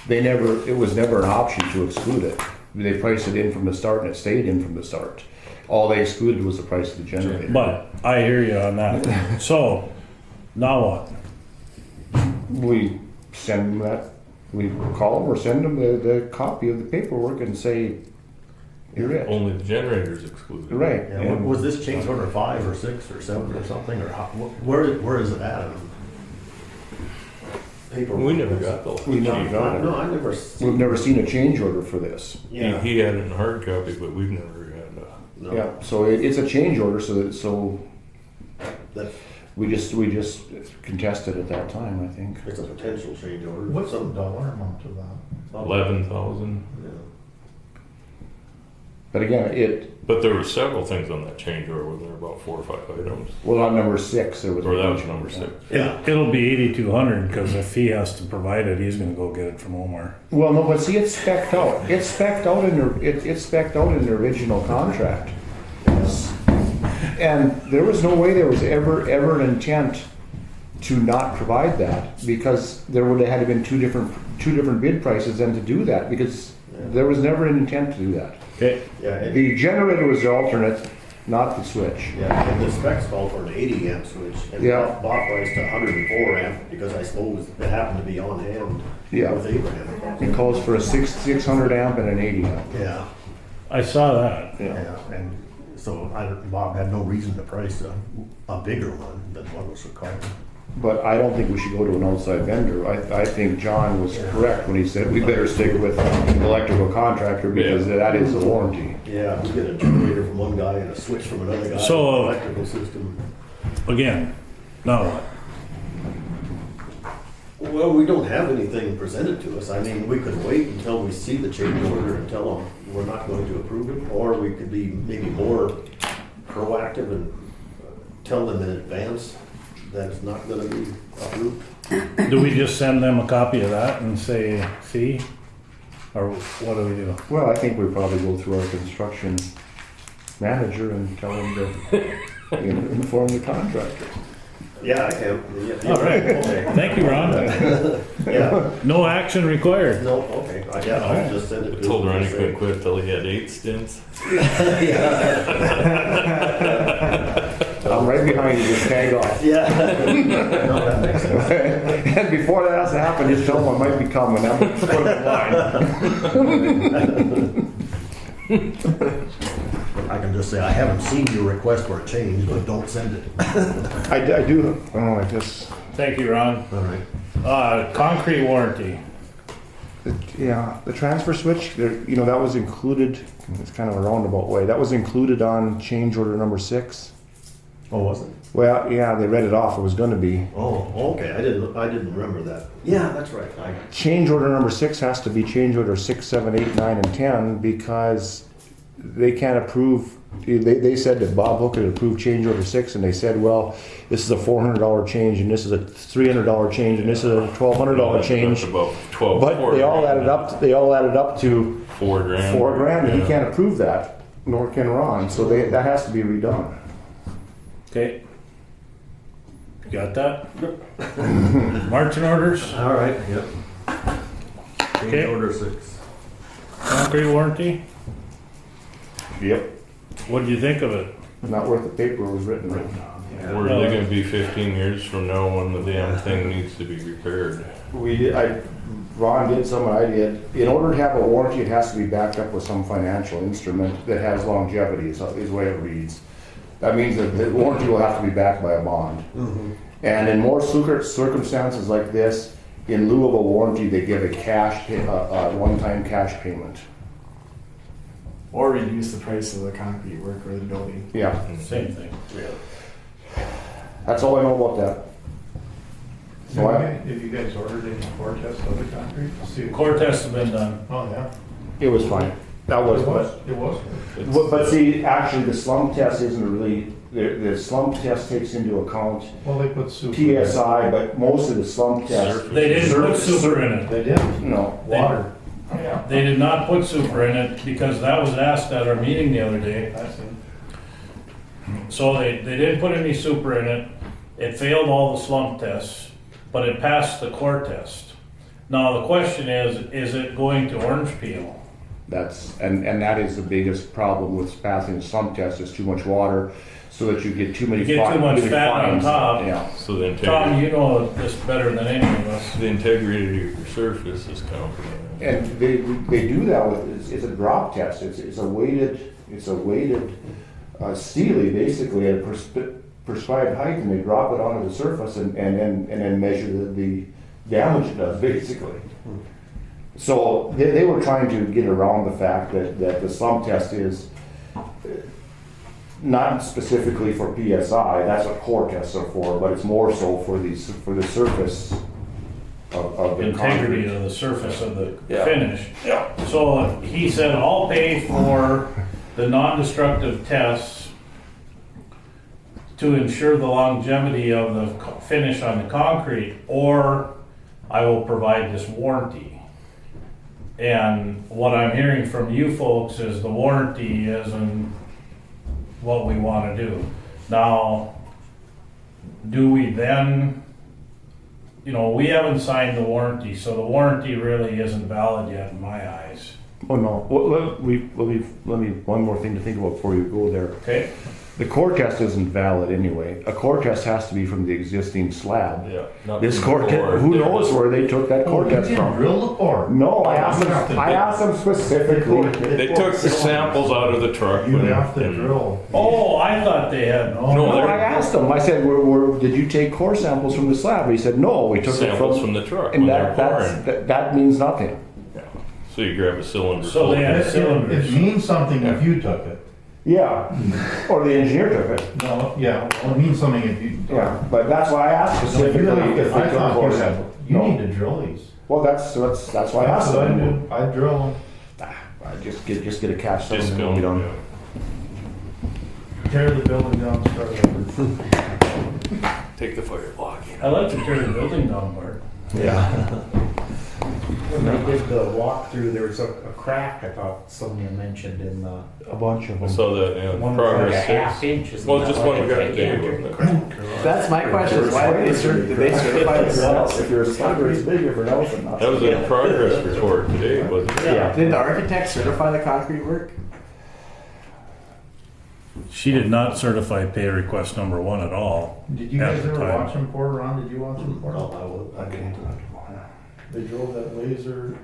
it was never an option to exclude it. They priced it in from the start and it stayed in from the start. All they excluded was the price of the generator. But I hear you on that. So now what? We send them that, we call them or send them the copy of the paperwork and say, you're it. Only the generator's excluded. Right. Yeah, Yeah. was this change order 5 or 6 or 7 or something, or how, where is it at? Paper. We never got the. We never got it. No, I never. We've never seen a change order for this. Yeah. He had it in hard copy, but we've never had No, Yeah, so it's a change order, so that, we just contested at that time, I think. it's a potential change order. What's the Some- dollar amount of that? 11,000. Yeah. But again, But there were several things on that change order. Were there about 4 or 5 items? well, on number 6, there was. Or that was number 6. Yeah. It'll be 8,200 because if he has to provide it, he's going to go get it from Omar. Well, no, but see, it's spec'd out. It's spec'd out in the original contract. And there was no way there was ever an intent to not provide that, because there would have had to been two different bid prices then to do that, because there was never an intent to do that. Okay. Yeah, and, The generator was the alternate, not the switch. yeah, and the specs call for an 80 amp switch. And Yeah. Bob priced a 104 amp because I suppose it happened to be on hand Yeah. with Abraham. It calls for a 600 amp and an 80 amp. Yeah, I saw that. yeah, and so Bob had no reason to price a bigger one than what was required. But I don't think we should go to an outside vendor. I think John was correct when he said we better stick with an electrical contractor because that is the warranty. Yeah, we get a generator from one guy and a switch from another guy. So- Electrical system. Again, now what? Well, we don't have anything presented to us. I mean, we could wait until we see the change order and tell them we're not going to approve it, or we could be maybe more proactive and tell them in advance that it's not gonna be approved. Do we just send them a copy of that and say, see? Or what do we do? Well, I think we probably go through our construction manager and tell him to inform the contractor. Yeah, I can. Yeah, All right. Okay. Thank you, Ron. Yeah, No action required. no, okay, yeah, I'll just send it I to told him. Ron he couldn't quit till he had 8 stints. I'm right behind you, just tag off. Yeah. No, that makes sense. And before that has to happen, just tell them I might be coming. I'm going to put it in line. I can just say, I haven't seen your request for a change, but don't send it. I do, I guess, Thank you, Ron. All right. Concrete warranty. yeah, the transfer switch, that was included, it's kind of a roundabout way, that was included on change order number 6. Oh, was it? Well, yeah, they read it off, it was gonna be. Oh, okay, I didn't remember that. Yeah, that's right. Change order number 6 has to be change order 6, 7, 8, 9, and 10 because they can't approve, they said that Bob Hook had approved change order 6 and they said, well, this is a $400 change and this is a $300 change and this is a $1,200 change. That's about 12. But they all added up to $4,000. $4,000 and he Yeah. can't approve that, nor can Ron, so that has to be redone. Okay. You got that? Marching orders, All right, yep. Change Okay. order 6. concrete warranty. Yep. What did you think of it? Not worth the paper it was written on. Where are they gonna be 15 years from now when the damn thing needs to be repaired? Ron did some, I did. In order to have a warranty, it has to be backed up with some financial instrument that has longevity, is the way it reads. That means that the warranty will have to be backed by a bond. Mm-hmm. And in more circumstances like this, in lieu of a warranty, they give a one-time cash payment. Or reduce the price of the concrete work or the building. Yeah, Same thing. that's all I know about that. So Have you guys ordered any core tests of the concrete? See- Core tests have been done. Oh, yeah. it was fine. That was, It was. but see, actually, the slump test isn't really, the slump test takes into account Well, they put super. PSI, but most of the slump tests. They didn't put super in it. They did. No. Water. Yeah. They did not put super in it because that was asked at our meeting the other day. I see. So they didn't put any super in it. It failed all the slump tests, but it passed the core test. Now the question is it going to orange peel? And that is the biggest problem with passing the slump test is too much water, so that you get too many. You get too much many fat on fines. top. Yeah. So the Tom, integrity, you know this better than any of us. the integrity of your surface is compromised. And they do that with, it's a drop test, it's a weighted steely basically at a prescribed height, and they drop it onto the surface and then measure the damage it does basically. So they were trying to get around the fact that the slump test is not specifically for PSI, that's what core tests are for, but it's more so for the surface of the Integrity concrete. of the surface of the Yeah. finish. So he said, I'll pay for the non-destructive tests to ensure the longevity of the finish on the concrete, or I will provide this warranty. And what I'm hearing from you folks is the warranty isn't what we want to do. Now, do we then, we haven't signed the warranty, so the warranty really isn't valid yet in my eyes. Oh, no. Well, let me, one more thing to think about before you go there. Okay? The core test isn't valid anyway. A core test has to be from the existing slab. Yeah. not This from core the test, core. who knows where they took that core test from? Drill the core. No, I asked them specifically. They took the samples out of the truck. You when- have to and- drill. Oh, I thought they had. No, No, they're I asked him, I said, did you take core samples from the slab? He said, no, we took it samples from. from the truck And when they're that, pouring. that means nothing. So you grab a cylinder. So they had It cylinders. means something if you took it. Yeah, or the engineer took it. No, yeah, well, it means something if you. Yeah, but that's why I asked So specifically if they I took thought core you samples. had, you No. need to drill these. Well, that's why I asked That's what I them. do. I drill I just get a cash Just and go. then we don't. them, tear the building down, start over. Take the fire block. I like to tear the building down part. Yeah. When they did the walkthrough, there was a crack, I thought someone mentioned in the, a bunch of I them. saw that in One was like a progress half 6. inch. isn't Well, that just like one we a got today, gigantic wasn't it? That's my question, is why did they certify themselves? If you're a slugger, it's bigger for Nelson. That was in progress report today, wasn't it? Yeah. Did the architect certify the concrete work? She did not certify pay request number 1 at all. Did you At guys the ever time. watch them pour, Ron? Did you watch them pour? I didn't. They drove that laser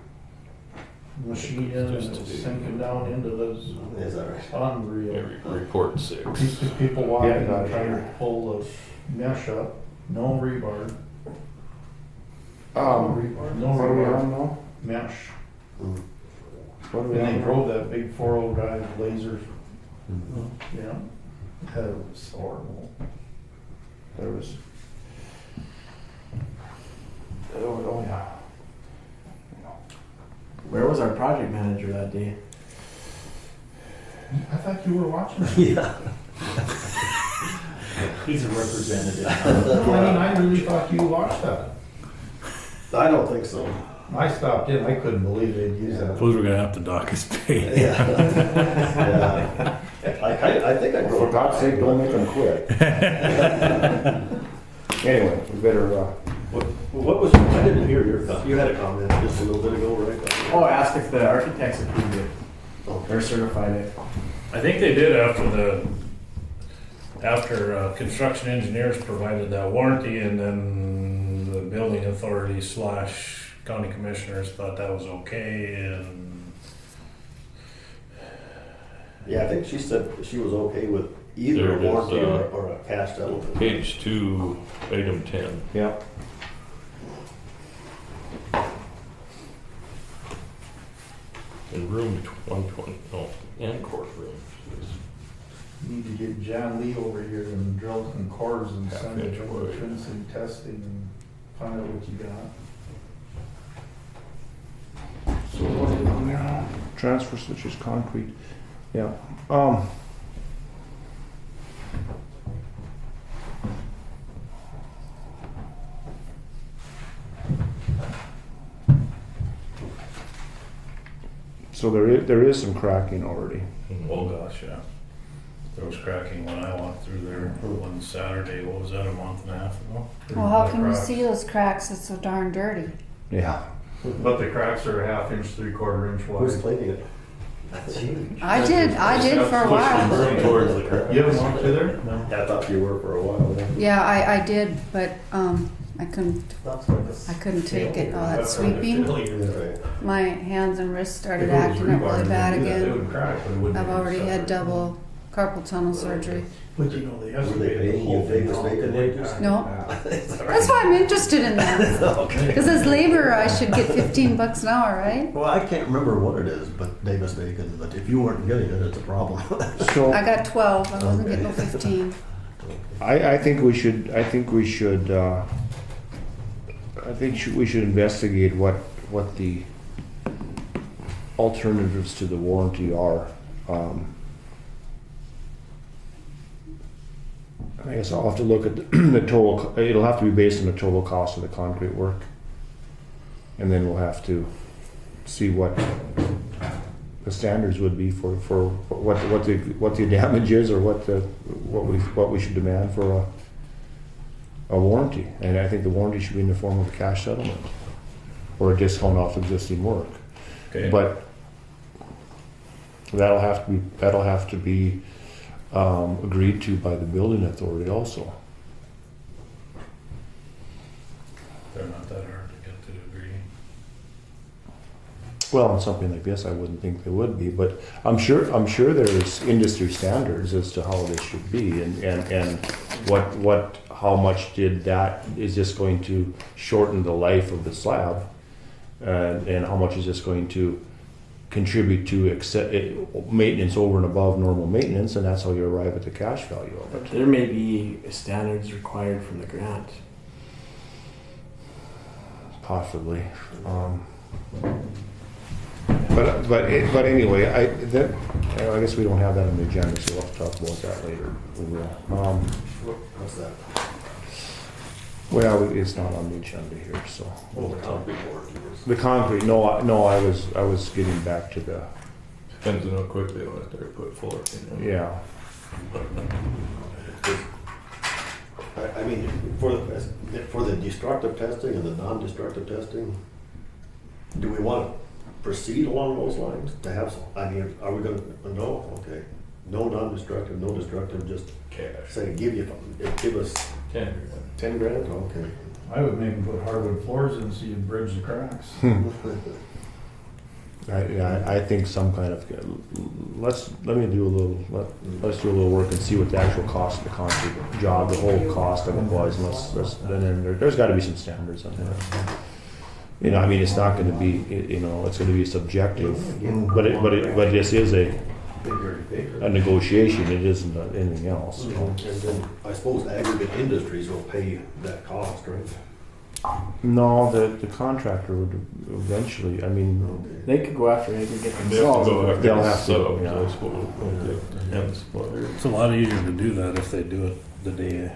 machine in and it was sinking down into those, Is that right? unreal. Report 6. People walking Yeah, and trying to pull the mesh up, no rebar, no What are we rebar, on now? mesh. What are And we they on? drove that big 4-wheel drive laser, yeah. That was horrible. There was. Oh, yeah. Where was our project manager that day? I thought you were watching it. Yeah. He's a representative. I really thought you watched that. I don't think so. I stopped in, I couldn't believe they'd use that. Suppose we're gonna have to dock his pay. Yeah. I think I For drove. God's sake, don't make them quit. Anyway, we better, What was, I didn't hear your comment. You had a comment just a little bit ago, right? Oh, I asked if the architects approved it, Okay. or certified it. I think they did after construction engineers provided that warranty, and then the building authority / county commissioners thought that was okay, and Yeah, I think she said she was okay with either There a it is, warranty or a cash settlement. Page 2, item 10. yeah. In room 120, no, and courtroom. Need to get John Lee over here and drill some cores and Half send it inch to wide. intrinsic testing and find out what you got. So what is it now? Transfer switches, concrete, yeah. So there is some cracking already. oh gosh, yeah. There was cracking when I walked through there one Saturday, what was that, a month and a half ago? Well, how can you Cracks. see those cracks? It's so darn dirty. Yeah. But the cracks are a 1/2 inch, 3/4 inch Who's cleaning it? That's huge. I did for a while. Towards the crack. You haven't walked through there? No. I thought you were for a while. Yeah, I did, but I couldn't That's like a. I couldn't take it. All that sweeping. Right. My hands and wrists started acting up really bad again. I've already had double carpal tunnel surgery. But you know, they Were they paying you Davis Bacon wages? No, that's why I'm interested in that. Okay. Because as laborer, I should get $15 an hour, right? Well, I can't remember what it is, but Davis Bacon, but if you weren't getting it, it's a problem. So I got 12. I wasn't getting no 15. I think we should investigate what the alternatives to the warranty are. I guess I'll have to look at the total, it'll have to be based on the total cost of the concrete work. And then we'll have to see what the standards would be for what the damage is, or what we should demand for a warranty. And I think the warranty should be in the form of a cash settlement or a discount off existing work. Okay. But that'll have to be agreed to by the building authority also. They're not that hard to get to agree. Well, on something like this, I wouldn't think they would be, but I'm sure there's industry standards as to how this should be, and how much is this going to shorten the life of the slab, and how much is this going to contribute to maintenance over and above normal maintenance, and that's how you arrive at the cash value of it. There may be standards required from the grant. Possibly. But anyway, I guess we don't have that on the agenda, so we'll have to talk about that later. We will. What's that? Well, it's not on the agenda here, so. Well, the concrete board is. The concrete, no, I was getting back to the, Depends on how quick they let there put fuller. You know? yeah. I mean, for the destructive testing and the non-destructive testing, do we want to proceed along those lines to have, I mean, are we gonna, no, okay. No non-destructive, no destructive, just Cash. say, give us 10. 10 grand, okay. I would make them put hardwood floors in so you bridge the cracks. I think some kind of, let's do a little work and see what the actual cost of the concrete job, the whole cost of it was, and then there's gotta be some standards on that. You know, I mean, it's not gonna be, you know, it's gonna be subjective, but this is a negotiation, it isn't anything else. And then I suppose aggregate industries will pay that cost, right? No, the contractor would eventually, I mean, They could go after it and get They have to themselves. go after They'll the have to, subs, yeah. I suppose. And the supplier. It's a lot easier to do that if they do it the day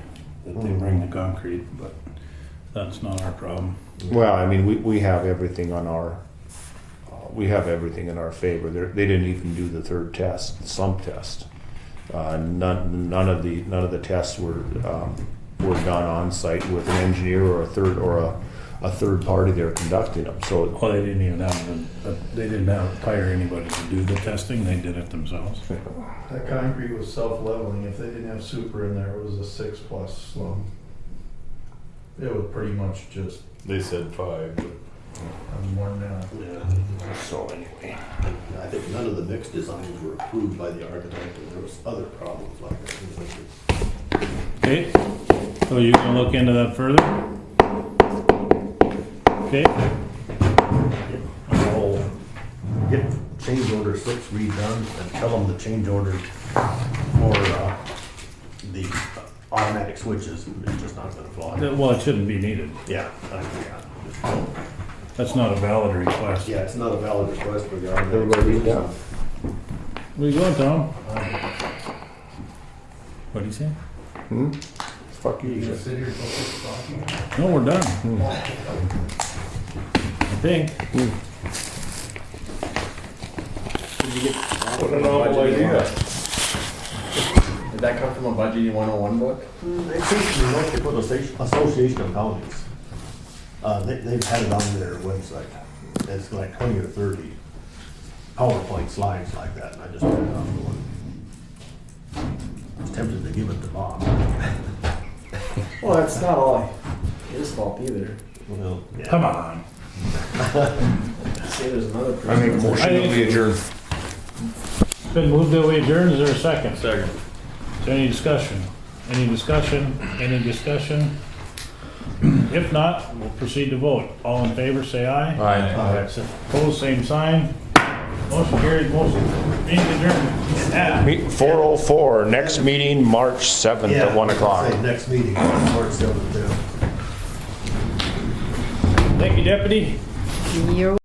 that they bring the concrete, but that's not our problem. well, I mean, we have everything on our, we have everything in our favor. They didn't even do the third test, the sump test. None of the tests were done on site with an engineer or a third party there conducting them. So Well, they didn't even have hire anybody to do the testing, they did it themselves. That concrete was self-leveling. If they didn't have super in there, it was a 6+ slump. It was pretty much just, They said 5, but more than that. Yeah. so anyway, I think none of the mixed designs were approved by the architect, and there was other problems like that. Okay, so you can look into that further? Okay, I'll get change order 6 redone and tell them the change order for the automatic switches is just not gonna fly. well, it shouldn't be needed. Yeah, That's not a valid request. yeah, it's not a valid request for the automatic. Everybody read that? Where you going, Tom? What'd he say? Fuck you. No, we're done. I think. what a novel idea. Did that come from a budgeting 101 book? I think New North Dakota Association of Counties, they've had it on their website. It's like 20 or 30 PowerPoint slides like that, and I just printed out the one. I was tempted to give it to Bob. Well, that's not all his fault either. Well, yeah. Come on. Say there's another person. I make a motion that we adjourn. It's been moved that we adjourn, is there a second? Second. Is there any discussion? Any discussion? Any discussion? If not, we'll proceed to vote. All in favor, say aye. Aye. Opposed, same sign. Motion carried, motion, meeting adjourned. Yeah. 4:04, next meeting, March 7th Yeah, at 1 o'clock. say Next meeting, March 7th. Thank you, deputy. You're